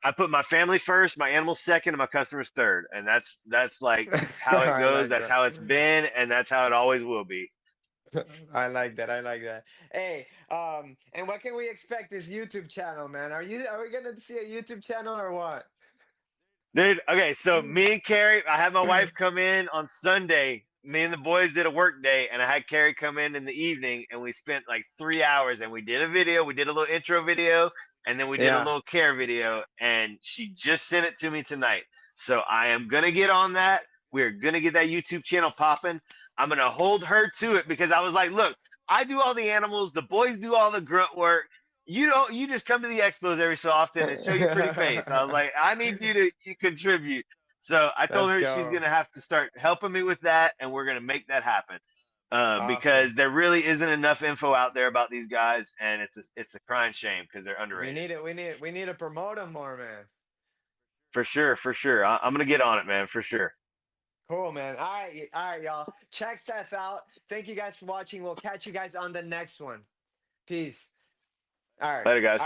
I put my family first, my animals second, and my customers third, and that's like how it I goes. like That's that. how it's been, and that's how it always will be. I like that. I like that. Hey, and what can we expect this YouTube channel, man? Are we gonna see a YouTube channel or what? Dude, okay, so me and Carrie, I had my wife come in on Sunday. Me and the boys did a work day, and I had Carrie come in the evening, and we spent like 3 hours, and we did a video. We did a little intro video, and then we did a Yeah. little care video, and she just sent it to me tonight. So I am gonna get on that. We're gonna get that YouTube channel popping. I'm gonna hold her to it because I was like, look, I do all the animals, the boys do all the grunt work. You just come to the expos every so often and show your pretty face. I was like, I need you to contribute. So I told Let's her she's go. gonna have to start helping me with that, and we're gonna make that happen. Awesome. Because there really isn't enough info out there about these guys, and it's a crying shame because they're We underrated. need it. We need to promote them more, man. For sure, for sure. I'm gonna get on it, man, for sure. Cool, man. All right, y'all. Check Seth out. Thank you guys for watching. We'll catch you guys on the next one. Peace. All right. Later, guys.